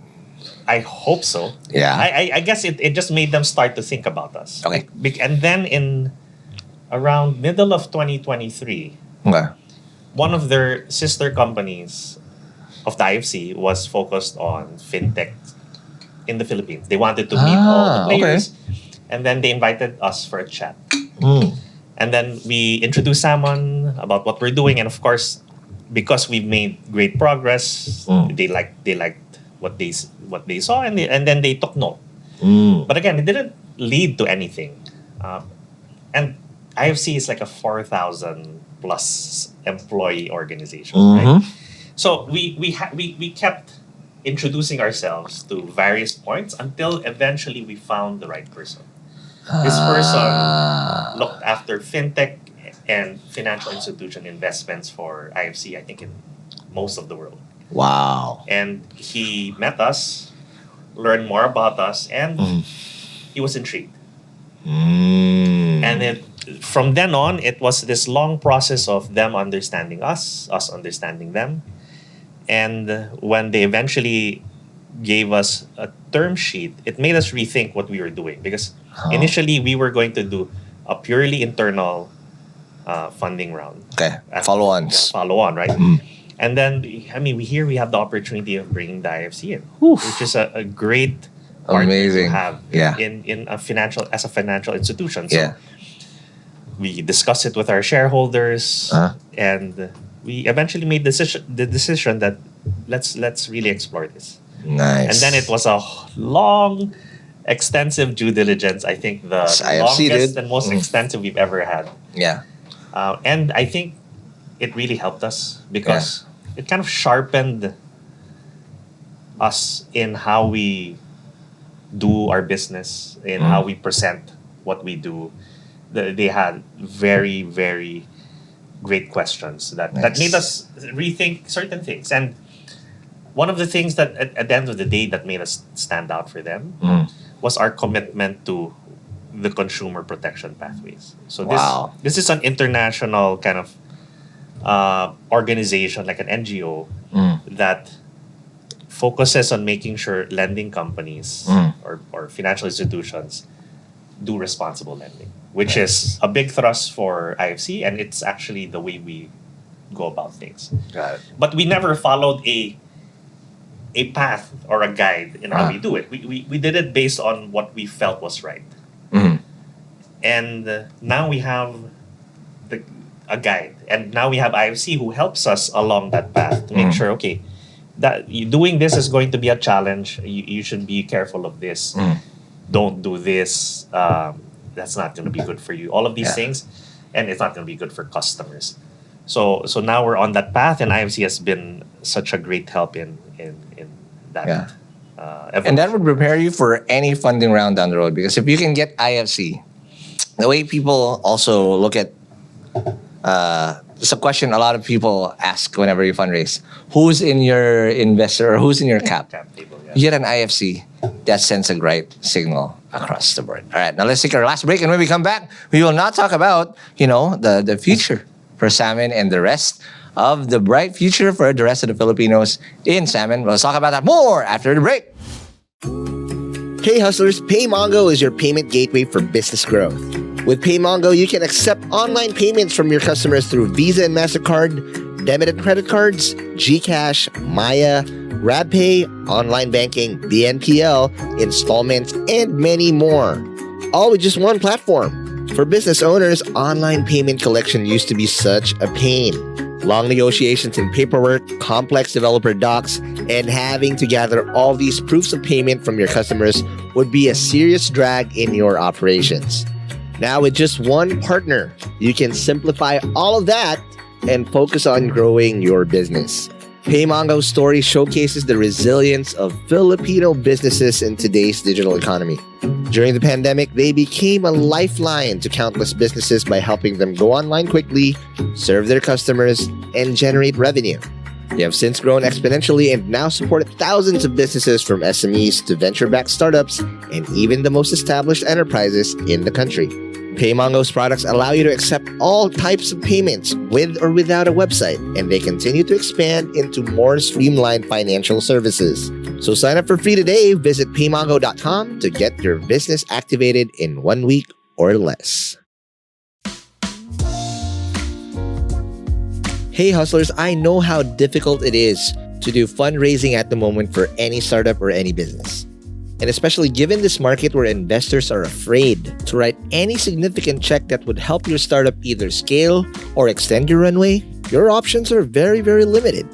I hope so. Yeah. I guess it just made them start to think about us. Okay. And then in around middle of 2023, Okay. one of their sister companies of the IFC was focused on fintech in the Philippines. They wanted to meet all the players. And then they invited us for a chat. And then we introduced Salmon about what we're doing. And of course, because we've made great progress, they liked what they saw, and then they took note. But again, it didn't lead to anything. And IFC is like a 4,000 plus employee organization, right? So we kept introducing ourselves to various points until eventually we found the right person. This person looked after fintech and financial institution investments for IFC, I think, in most of the world. Wow. And he met us, learned more about us, and he was intrigued. And from then on, it was this long process of them understanding us understanding them. And when they eventually gave us a term sheet, it made us rethink what we were doing. Because initially, we were going to do a purely internal funding round. Okay, follow-ons. Follow-on, right? And then, we have the opportunity of bringing the IFC in, which is a great partner to have in a financial institution. So we discussed it with our shareholders, and we eventually made the decision that let's really explore this. Nice. And then it was a long, extensive due diligence. I think the longest and most extensive we've ever had. Yeah. And I think it really helped us because it kind of sharpened us in how we do our business, in how we present what we do. They had very, very great questions that made us rethink certain things. And one of the things that at the end of the day that made us stand out for them was our commitment to the consumer protection pathways. So this is an international kind of organization, like an NGO, that focuses on making sure lending companies or financial institutions do responsible lending, which is a big thrust for IFC, and it's actually the way we go about things. Got it. But we never followed a path or a guide in how we do it. We did it based on what we felt was right. And now we have a guide, and now we have IFC who helps us along that path to make sure, okay, that doing this is going to be a challenge. You should be careful of this. Don't do this. That's not going to be good for you. All of these things, and it's not going to be good for customers. So now we're on that path, and IFC has been such a great help in that. And that would prepare you for any funding round down the road, because if you can get IFC, the way people also look at it's a question a lot of people ask whenever you fundraise: who's in your investor or who's in your cap table? You get an IFC, that sends a great signal across the board. All right, now let's take our last break, and when we come back, we will not talk about the future for Salmon and the rest of the bright future for the rest of the Filipinos in Salmon. We'll talk about that more after the break. Hey hustlers, PayMongo is your payment gateway for business growth. With PayMongo, you can accept online payments from your customers through Visa and MasterCard, debit and credit cards, GCash, Maya, RabPay, online banking, BNPL, installments, and many more. All with just one platform. For business owners, online payment collection used to be such a pain. Long negotiations and paperwork, complex developer docs, and having to gather all these proofs of payment from your customers would be a serious drag in your operations. Now, with just one partner, you can simplify all of that and focus on growing your business. PayMongo's story showcases the resilience of Filipino businesses in today's digital economy. During the pandemic, they became a lifeline to countless businesses by helping them go online quickly, serve their customers, and generate revenue. They have since grown exponentially and now support thousands of businesses, from SMEs to venture-backed startups and even the most established enterprises in the country. PayMongo's products allow you to accept all types of payments with or without a website, and they continue to expand into more streamlined financial services. So sign up for free today. Visit paymongo.com to get your business activated in 1 week or less. Hey hustlers, I know how difficult it is to do fundraising at the moment for any startup or any business. And especially given this market where investors are afraid to write any significant check that would help your startup either scale or extend your runway, your options are very, very limited.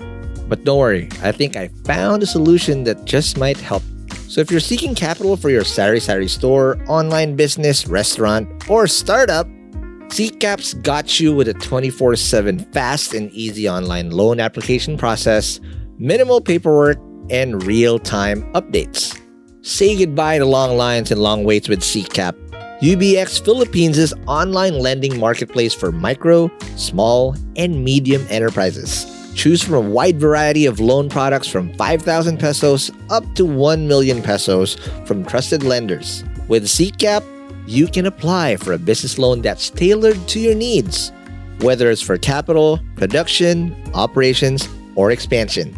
But don't worry, I think I found a solution that just might help. So if you're seeking capital for your sari-sari store, online business, restaurant, or startup, SeekCap's got you with a 24/7 fast and easy online loan application process, minimal paperwork, and real-time updates. Say goodbye to long lines and long waits with SeekCap, UBX Philippines' online lending marketplace for micro, small, and medium enterprises. Choose from a wide variety of loan products from 5,000 pesos up to 1 million pesos from trusted lenders. With SeekCap, you can apply for a business loan that's tailored to your needs, whether it's for capital, production, operations, or expansion.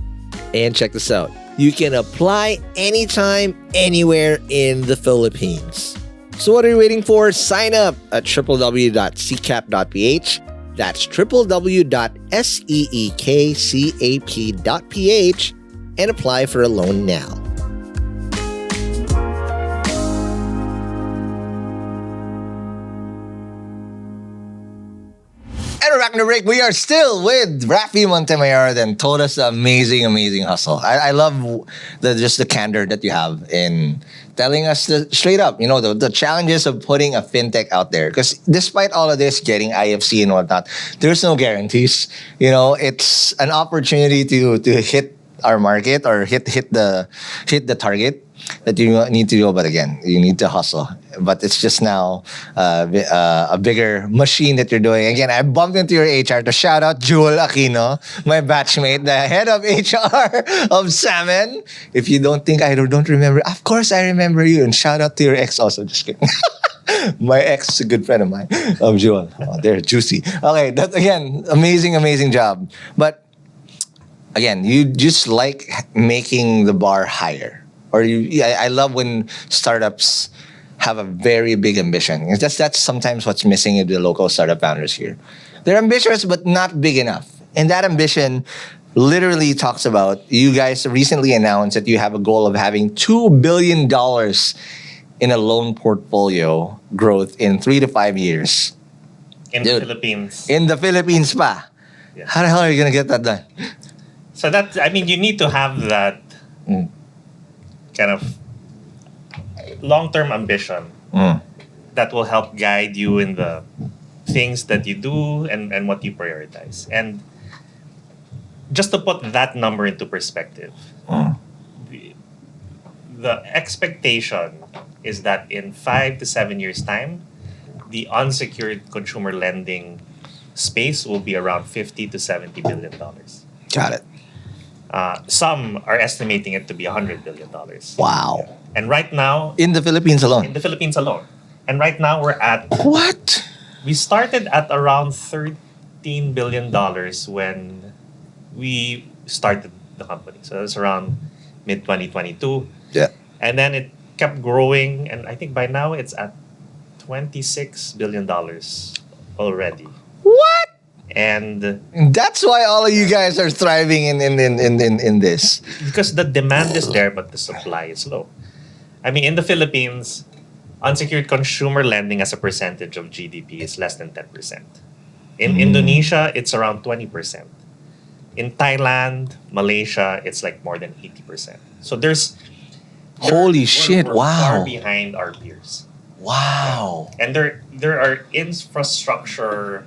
And check this out. You can apply anytime, anywhere in the Philippines. So what are you waiting for? Sign up at www.seekcap.ph. That's www.seekcap.ph and apply for a loan now. And we're back in the break. We are still with Raffy Montemayor that told us the amazing hustle. I love the candor that you have in telling us straight up, the challenges of putting a fintech out there. Because despite all of this, getting IFC and whatnot, there's no guarantees. It's an opportunity to hit our market or hit the target that you need to do. But again, you need to hustle. But it's just now a bigger machine that you're doing. Again, I bumped into your HR to shout out Jewel Aquino, my batchmate, the head of HR of Salmon. If you don't think I don't remember, of course I remember you. And shout out to your ex also. Just kidding. My ex is a good friend of mine, Jewel. Oh, they're juicy. Okay, that again, amazing job. But again, you just like making the bar higher. Or I love when startups have a very big ambition. That's sometimes what's missing in the local startup founders here. They're ambitious, but not big enough. And that ambition literally talks about, you guys recently announced that you have a goal of having $2 billion in a loan portfolio growth in 3 to 5 years. In the Philippines. In the Philippines pa. Yeah. How the hell are you going to get that done? So you need to have that kind of long-term ambition that will help guide you in the things that you do and what you prioritize. And just to put that number into perspective, the expectation is that in 5 to 7 years' time, the unsecured consumer lending space will be around $50 to $70 billion. Got it. Some are estimating it to be $100 billion. Wow. And right now... In the Philippines alone? In the Philippines alone. And right now we're at... What? We started at around $13 billion when we started the company. So it was around mid-2022. Yeah. And then it kept growing. And I think by now it's at $26 billion already. What? And that's why all of you guys are thriving in this. Because the demand is there, but the supply is low. I mean, in the Philippines, unsecured consumer lending as a percentage of GDP is less than 10%. In Indonesia, it's around 20%. In Thailand, Malaysia, it's like more than 80%. So holy shit! We're wow. far behind our peers. Wow. And there are infrastructure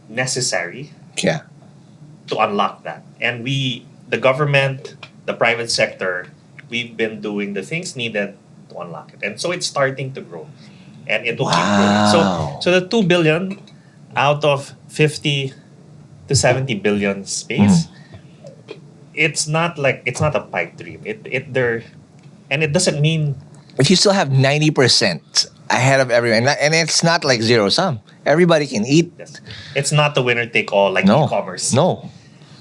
necessary to unlock that. And the government, the private sector, we've been doing the things needed to unlock it. And so it's starting to grow. And it will keep growing. So the 2 billion out of 50 to 70 billion space, it's not a pipe dream. And it doesn't mean... But you still have 90% ahead of everyone. And it's not like zero sum. Everybody can eat. Yes. It's not the winner take all like e-commerce. No.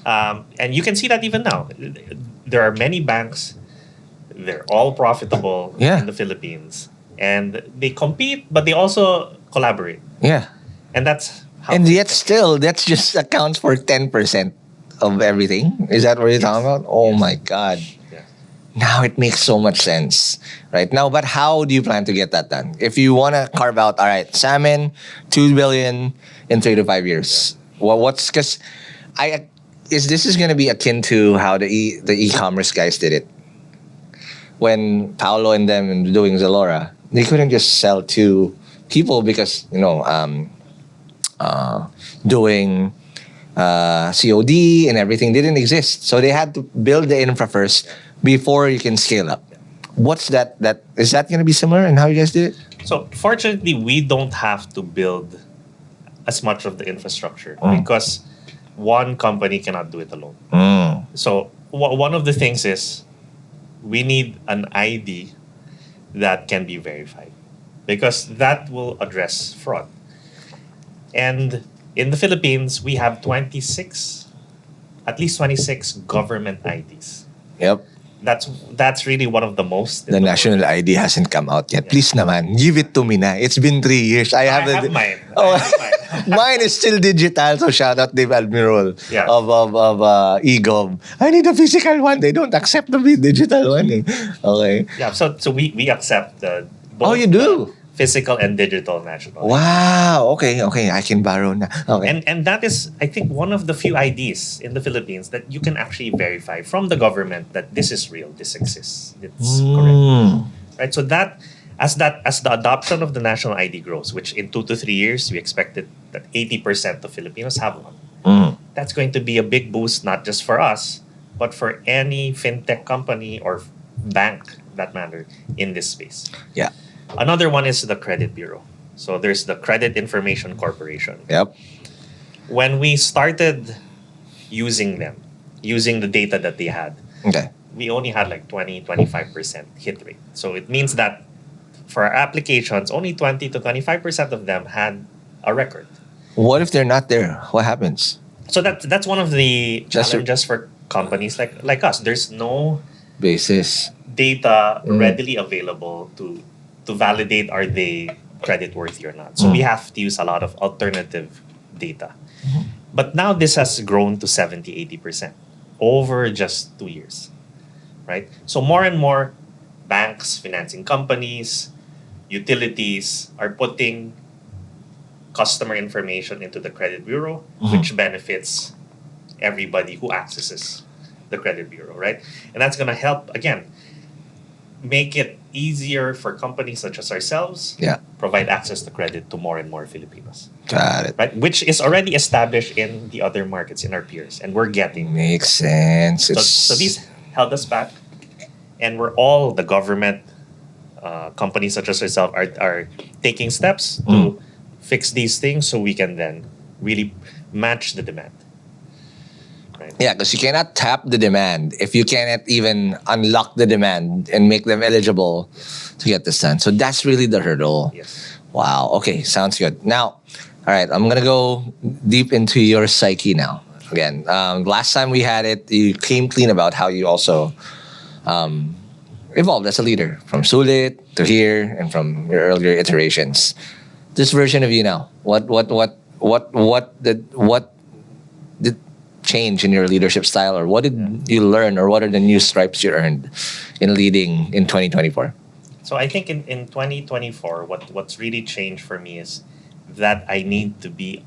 And you can see that even now. There are many banks. They're all profitable in the Philippines. And they compete, but they also collaborate. Yeah. And that's how... And yet still, that just accounts for 10% of everything. Is that what you're talking about? Oh my God. Yeah. Now it makes so much sense, right? Now, but how do you plan to get that done? If you want to carve out, all right, Salmon, 2 billion in 3 to 5 years. Well, what's because this is going to be akin to how the e-commerce guys did it. When Paolo and them doing Zalora, they couldn't just sell to people because doing COD and everything didn't exist. So they had to build the infra first before you can scale up. What's that? Is that going to be similar in how you guys did it? So fortunately, we don't have to build as much of the infrastructure because one company cannot do it alone. So one of the things is we need an ID that can be verified because that will address fraud. And in the Philippines, we have at least 26 government IDs. Yep. That's really one of the most. The national ID hasn't come out yet. Please naman, give it to me na. It's been 3 years. I have mine. Oh, I have mine. mine is still digital. So shout out Dave Admiral Yeah. of eGov. I need a physical one. They don't accept the digital one. Eh. Okay. Yeah, so we accept both Oh, you do? physical and digital national. Wow. Okay. I can borrow na. Okay. And that is, I think, one of the few IDs in the Philippines that you can actually verify from the government that this is real, this exists, it's correct. Right? So as the adoption of the national ID grows, which in 2 to 3 years we expected that 80% of Filipinos have one. That's going to be a big boost, not just for us, but for any fintech company or bank, that matter, in this space. Yeah. Another one is the credit bureau. So there's the Credit Information Corporation. Yep. When we started using them, using the data that they had, Okay. we only had like 20-25% hit rate. So it means that for our applications, only 20 to 25% of them had a record. What if they're not there? What happens? So that's one of the Just challenges for companies like us. There's no Basis. data readily available to validate are they creditworthy or not. So we have to use a lot of alternative data. But now this has grown to 70-80% over just 2 years, right? So more and more banks, financing companies, utilities are putting customer information into the credit bureau, which benefits everybody who accesses the credit bureau, right? And that's going to help, again, make it easier for companies such as ourselves provide access to credit to more and more Filipinos. Got it. Right? Which is already established in the other markets, in our peers. And we're getting. Makes sense. So these held us back. And we're all, the government, companies such as ourselves, are taking steps to fix these things so we can then really match the demand. Right? Yeah, because you cannot tap the demand if you cannot even unlock the demand and make them eligible to get this done. So that's really the hurdle. Yes. Wow. Okay, sounds good. Now, all right, I'm going to go deep into your psyche now. Again, last time we had it, you came clean about how you also evolved as a leader from Sulit to here and from your earlier iterations. This version of you now, what did change in your leadership style, or what did you learn, or what are the new stripes you earned in leading in 2024? So I think in 2024, what's really changed for me is that I need to be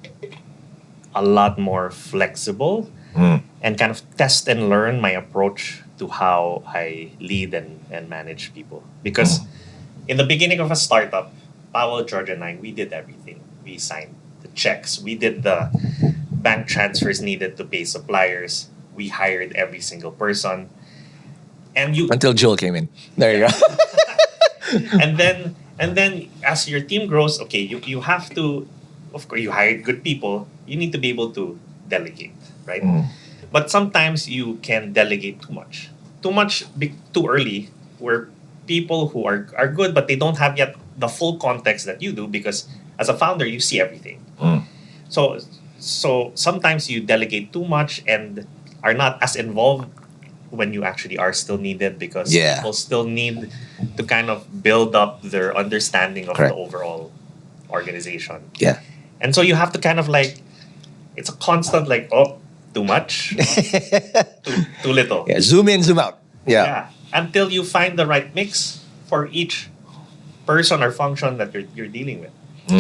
a lot more flexible and kind of test and learn my approach to how I lead and manage people. Because in the beginning of a startup, Powell, George, and I, we did everything. We signed the checks. We did the bank transfers needed to pay suppliers. We hired every single person. And until Joel came in. There you go. and then as your team grows, okay, you have to, of course, you hired good people. You need to be able to delegate, right? But sometimes you can delegate too much. Too early, where people who are good, but they don't have yet the full context that you do, because as a founder, you see everything. So sometimes you delegate too much and are not as involved when you actually are still needed, because people still need to kind of build up their understanding of the overall organization. Yeah. And so you have to kind of like, it's a constant like, too much, too little. Yeah, zoom in, zoom out. Yeah. Until you find the right mix for each person or function that you're dealing with.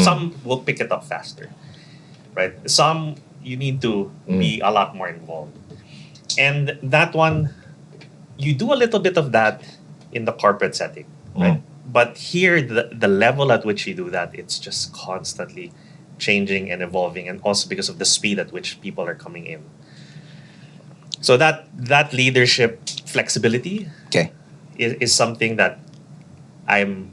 Some will pick it up faster, right? Some you need to be a lot more involved. And that one, you do a little bit of that in the corporate setting, right? But here, the level at which you do that, it's just constantly changing and evolving, and also because of the speed at which people are coming in. So that leadership flexibility Okay. is something that I'm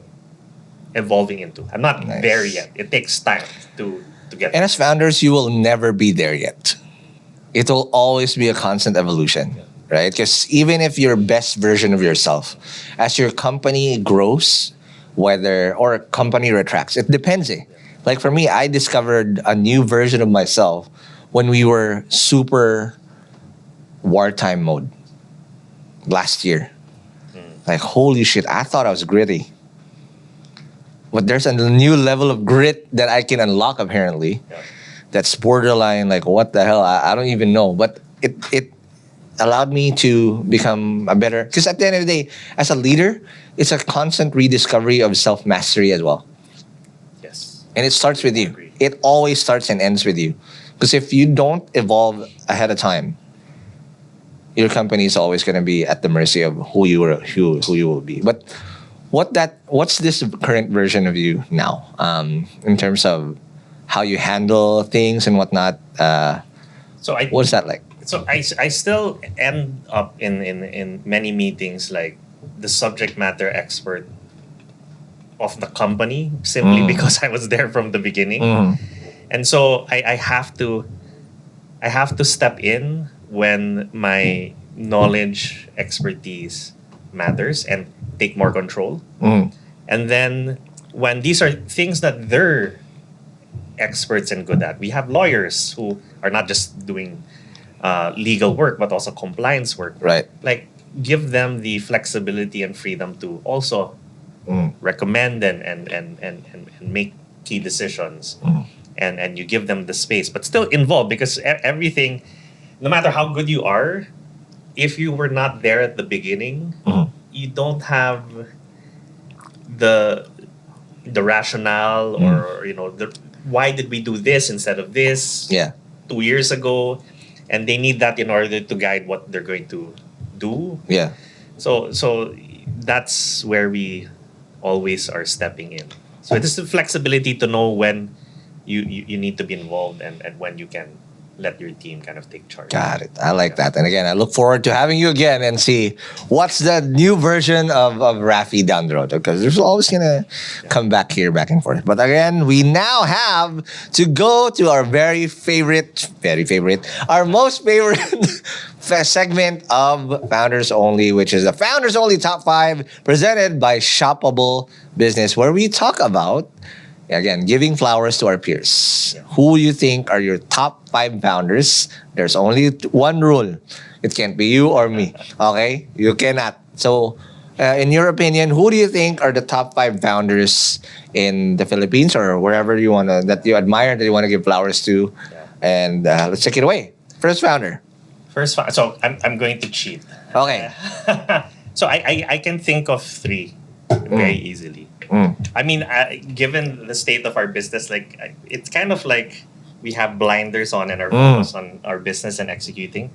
evolving into. I'm not Nice. there yet. It takes time to get And as founders, you will never be there yet. It will always be a constant evolution, right? Because even if your best version of yourself, as your company grows, or company retracts, it depends. Like for me, I discovered a new version of myself when we were super wartime mode last year. Like, holy shit, I thought I was gritty. But there's a new level of grit that I can unlock apparently. Yeah. That's borderline, like, what the hell? I don't even know. But it allowed me to become a better... Because at the end of the day, as a leader, it's a constant rediscovery of self-mastery as well. Yes. And it starts with you. Agree. It always starts and ends with you. Because if you don't evolve ahead of time, your company is always going to be at the mercy of who you will be. But what's this current version of you now, in terms of how you handle things and whatnot? What's that like? So I still end up in many meetings like the subject matter expert of the company, simply because I was there from the beginning. And so I have to step in when my knowledge, expertise matters and take more control. And then when these are things that they're experts and good at, we have lawyers who are not just doing legal work but also compliance work. Right. Like, give them the flexibility and freedom to also recommend and make key decisions. And you give them the space, but still involved, because everything, no matter how good you are, if you were not there at the beginning, you don't have the rationale or why did we do this instead of this 2 years ago, and they need that in order to guide what they're going to do. So that's where we always are stepping in. So it is the flexibility to know when you need to be involved and when you can let your team kind of take charge. Got it. I like that. And again, I look forward to having you again and see what's the new version of Rafi down the road, because there's always going to come back here, back and forth. But again, we now have to go to our very favorite, our most favorite segment of Founders Only, which is the Founders Only Top 5 presented by Shoppable Business, where we talk about, again, giving flowers to our peers. Who you think are your top 5 founders? There's only one rule. It can't be you or me. Okay? You cannot. So, in your opinion, who do you think are the top 5 founders in the Philippines or wherever you want to, that you admire, that you want to give flowers to? And let's take it away. First founder. So I'm going to cheat. Okay. So I can think of 3 very easily. I mean, given the state of our business, like, it's kind of like we have blinders on and are focused on our business and executing.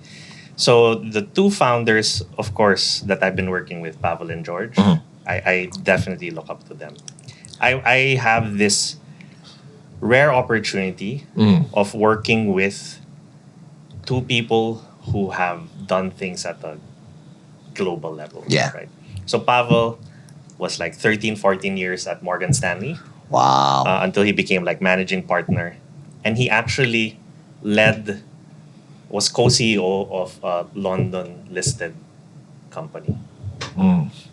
So the 2 founders, of course, that I've been working with, Pavel and George, I definitely look up to them. I have this rare opportunity of working with 2 people who have done things at a global level. Right? So Pavel was like 13, 14 years at Morgan Stanley. Wow. Until he became like managing partner. And he actually was co-CEO of a London-listed company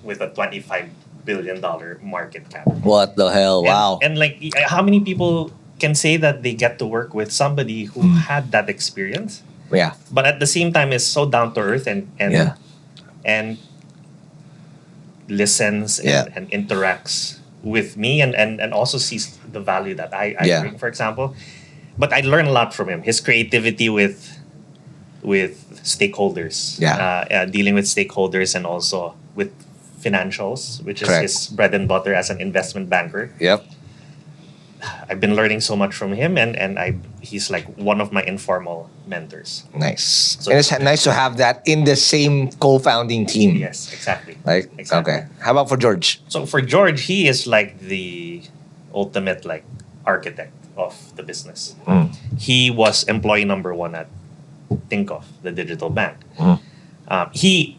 with a $25 billion market cap. What the hell? Wow. And like, how many people can say that they get to work with somebody who had that experience? Yeah. But at the same time is so down to earth and listens and interacts with me and also sees the value that I bring, for example. But I learn a lot from him. His creativity with with stakeholders. Dealing with stakeholders and also with financials, which is his bread and butter as an investment banker. Yep. I've been learning so much from him, and he's like one of my informal mentors. Nice. So and it's nice to have that in the same co-founding team. Yes, exactly. Exactly. Okay. How about for George? So for George, he is like the ultimate like architect of the business. He was employee number one at Think of the digital bank. He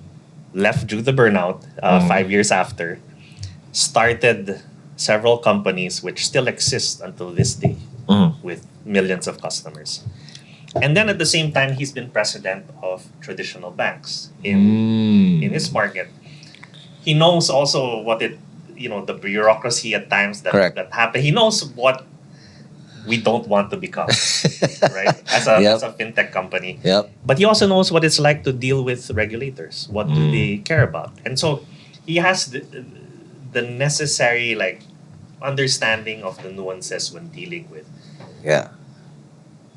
left due to burnout 5 years after, started several companies which still exist until this day with millions of customers. And then at the same time, he's been president of traditional banks in his market. He knows also what the bureaucracy at times that happen. He knows what we don't want to become, right? As a fintech company. Yep. But he also knows what it's like to deal with regulators. What do they care about? And so he has the necessary like understanding of the nuances when dealing with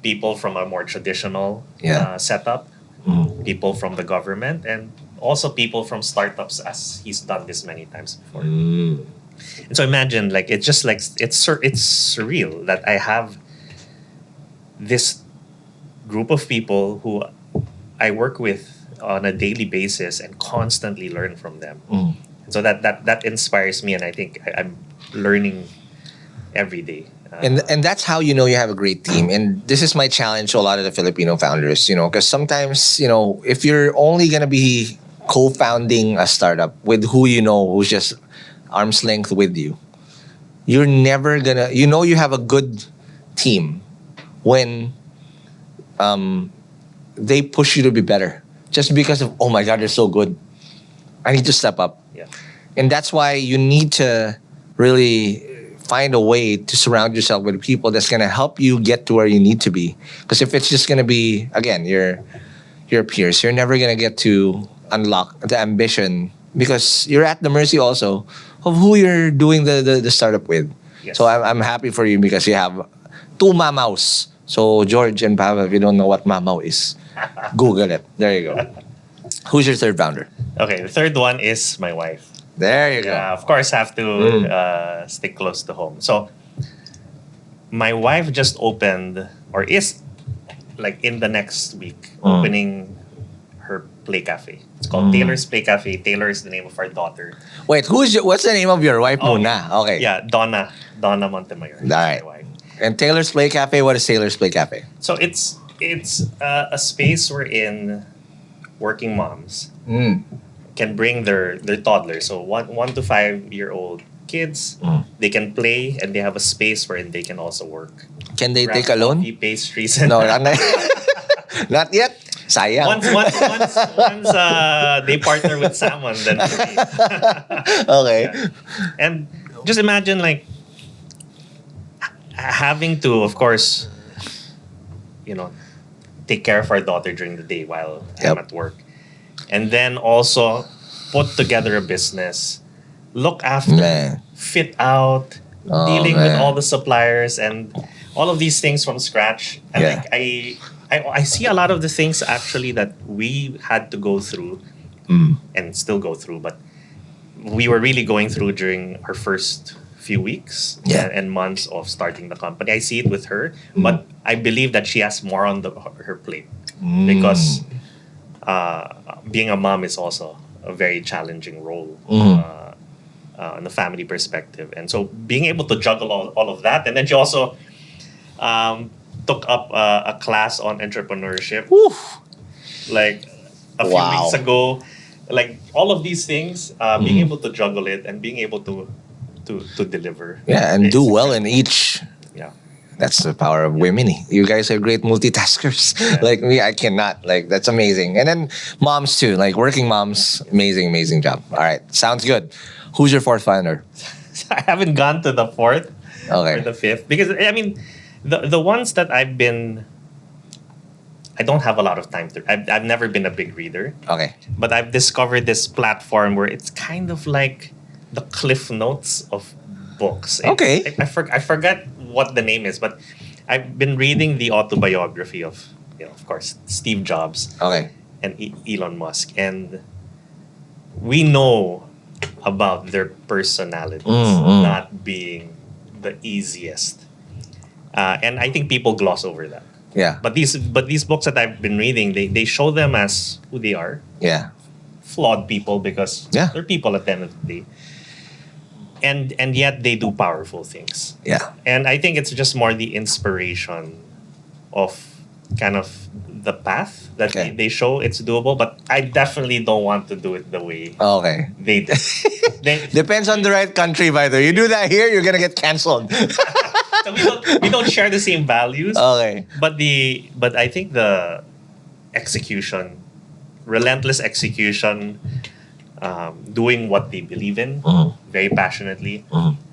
people from a more traditional setup, people from the government, and also people from startups, as he's done this many times before. And so imagine, like, it's just like it's surreal that I have this group of people who I work with on a daily basis and constantly learn from them. So that inspires me, and I think I'm learning every day. And that's how you know you have a great team. And this is my challenge to a lot of the Filipino founders, because sometimes, if you're only going to be co-founding a startup with who who's just arm's length with you, you're never going to, you have a good team when they push you to be better. Just because of, oh my God, they're so good. I need to step up. Yeah. And that's why you need to really find a way to surround yourself with people that's going to help you get to where you need to be. Because if it's just going to be, again, your peers, you're never going to get to unlock the ambition, because you're at the mercy also of who you're doing the startup with. Yes. So I'm happy for you because you have two mamaws. So George and Pava, if you don't know what mamaw is, Google it. There you go. Who's your third founder? Okay, the third one is my wife. There you go. Of course, have to stick close to home. So, my wife just opened, or is, like in the next week, opening her Play Cafe. It's called Taylor's Play Cafe. Taylor is the name of our daughter. Wait, what's the name of your wife, Muna? Okay. Yeah, Donna Montemayor. All right. My wife. And Taylor's Play Cafe, what is Taylor's Play Cafe? So it's a space wherein working moms can bring their toddlers, so 1 to 5 year old kids. They can play, and they have a space wherein they can also work. Can they take a loan? Coffee, pastries, and No, not yet. Sayang. once they partner with Salmon, then maybe. Okay. Yeah. And just imagine, like, having to, of course, take care of our daughter during the day while I'm at work. And then also put together a business, look after, fit out, dealing with all the suppliers and all of these things from scratch. And like I see a lot of the things actually that we had to go through and still go through, but we were really going through during our first few weeks and months of starting the company. I see it with her, but I believe that she has more on her plate because being a mom is also a very challenging role in the family perspective. And so being able to juggle all of that, and then she also took up a class on entrepreneurship like a few weeks ago. Like all of these things, being able to juggle it and being able to deliver. Yeah, and do well in each. Yeah. That's the power of women. You guys are great multitaskers. Yeah. Like me, I cannot. Like, that's amazing. And then moms too, like working moms, amazing job. All right, sounds good. Who's your fourth founder? I haven't gone to the fourth or the fifth because I mean, the ones that I don't have a lot of time to. I've never been a big reader. Okay. But I've discovered this platform where it's kind of like the Cliff Notes of books. Okay. I forgot what the name is, but I've been reading the autobiography of of course, Steve Jobs Okay. and Elon Musk. And we know about their personalities not being the easiest. And I think people gloss over that. Yeah. But these books that I've been reading, they show them as who they are. Yeah. Flawed people because Yeah. they're people at the end of the day. And yet they do powerful things. Yeah. And I think it's just more the inspiration of kind of the path that Okay. they show it's doable. But I definitely don't want to do it the way Okay. they did. Depends on the right country, by the way. You do that here, you're gonna get canceled. So we don't share the same values. Okay. But I think the execution, relentless execution, doing what they believe in very passionately.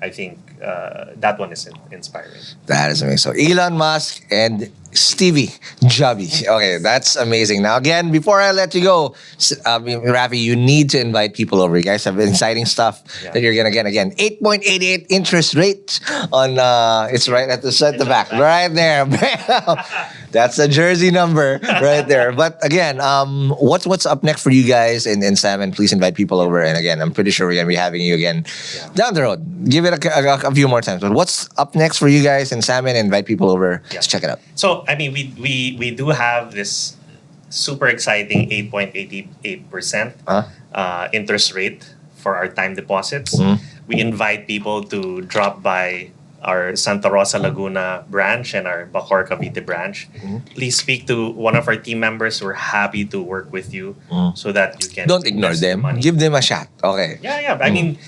I think that one is inspiring. That is amazing. So Elon Musk and Stevie Jobby. Okay, that's amazing. Now again, before I let you go, Rafi, you need to invite people over. You guys have exciting stuff that you're gonna get. Again, 8.88 interest rate on. It's right at the back, right there. That's a jersey number right there. But again, what's up next for you guys in Salmon? Please invite people over. And again, I'm pretty sure we're gonna be having you again down the road. Give it a few more times. But what's up next for you guys in Salmon? Invite people over. Let's check it out. So I mean, we do have this super exciting 8.88% interest rate for our time deposits. We invite people to drop by our Santa Rosa Laguna branch and our Bacoor Cavite branch. Please speak to one of our team members. We're happy to work with you so that you can Don't ignore invest them. money. Give them a shot. Okay. Yeah. I mean,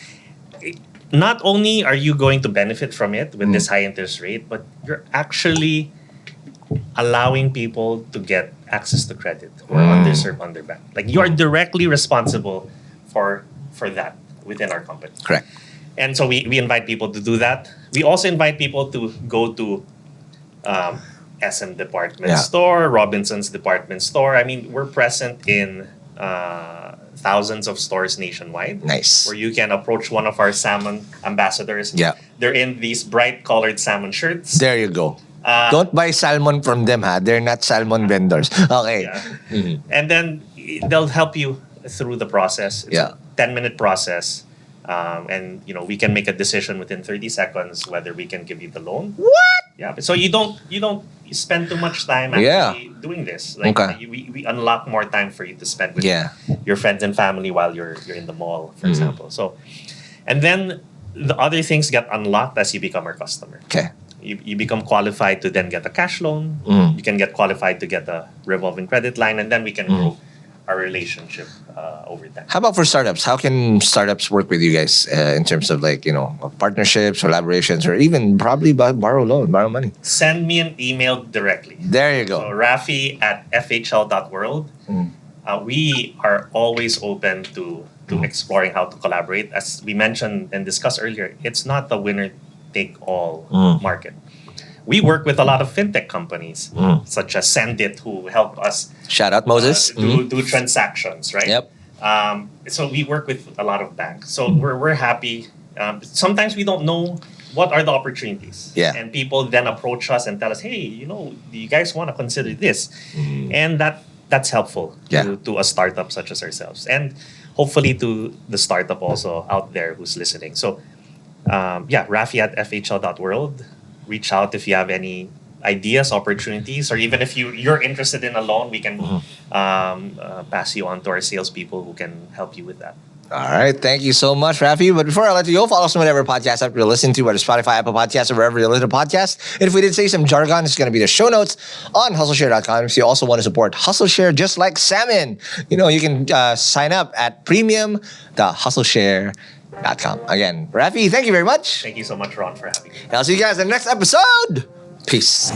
not only are you going to benefit from it with this high interest rate, but you're actually allowing people to get access to credit who are underserved, underbanked. Like you are directly responsible for that within our company. Correct. And so we invite people to do that. We also invite people to go to SM Department Store, Robinson's Department Store. I mean, we're present in thousands of stores nationwide. Nice. Where you can approach one of our salmon ambassadors. Yeah. They're in these bright colored salmon shirts. There you go. Don't buy salmon from them, ha? They're not salmon vendors. Okay. Yeah. And then they'll help you through the process. It's a 10-minute process. And we can make a decision within 30 seconds whether we can give you the loan. What? Yeah. So you don't spend too much time actually doing this. Like we unlock more time for you to spend with your friends and family while you're in the mall, for example. So, and then the other things get unlocked as you become our customer. Okay. You become qualified to then get a cash loan. You can get qualified to get a revolving credit line, and then we can grow our relationship over time. How about for startups? How can startups work with you guys in terms of partnerships, collaborations, or even probably borrow money? Send me an email directly. There you go. So Raffy at fhl.world. We are always open to exploring how to collaborate. As we mentioned and discussed earlier, it's not the winner-take-all market. We work with a lot of fintech companies, such as Sendit, who help us. Shout out Moses. Do transactions, right? Yep. So we work with a lot of banks. So we're happy. Sometimes we don't know what are the opportunities. Yeah. And people then approach us and tell us, hey, do you guys want to consider this? And that's helpful to a startup such as ourselves. And hopefully to the startup also out there who's listening. So Raffy at fhl.world. Reach out if you have any ideas, opportunities, or even if you're interested in a loan, we can pass you on to our salespeople who can help you with that. All right. Thank you so much, Rafi. But before I let you go, follow us on whatever podcast app you're listening to, whether Spotify, Apple Podcasts, or wherever you listen to podcasts. And if we did say some jargon, it's going to be the show notes on hustleshare.com. If you also want to support Hustleshare just like Salmon, you can sign up at premium.hustleshare.com. Again, Rafi, thank you very much. Thank you so much, Ron, for having me. And I'll see you guys in the next episode. Peace.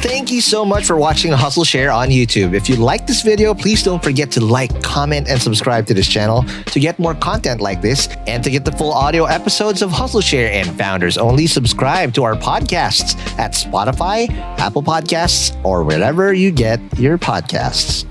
Thank you so much for watching Hustleshare on YouTube. If you like this video, please don't forget to like, comment, and subscribe to this channel to get more content like this. And to get the full audio episodes of Hustleshare and Founders Only, subscribe to our podcasts at Spotify, Apple Podcasts, or wherever you get your podcasts.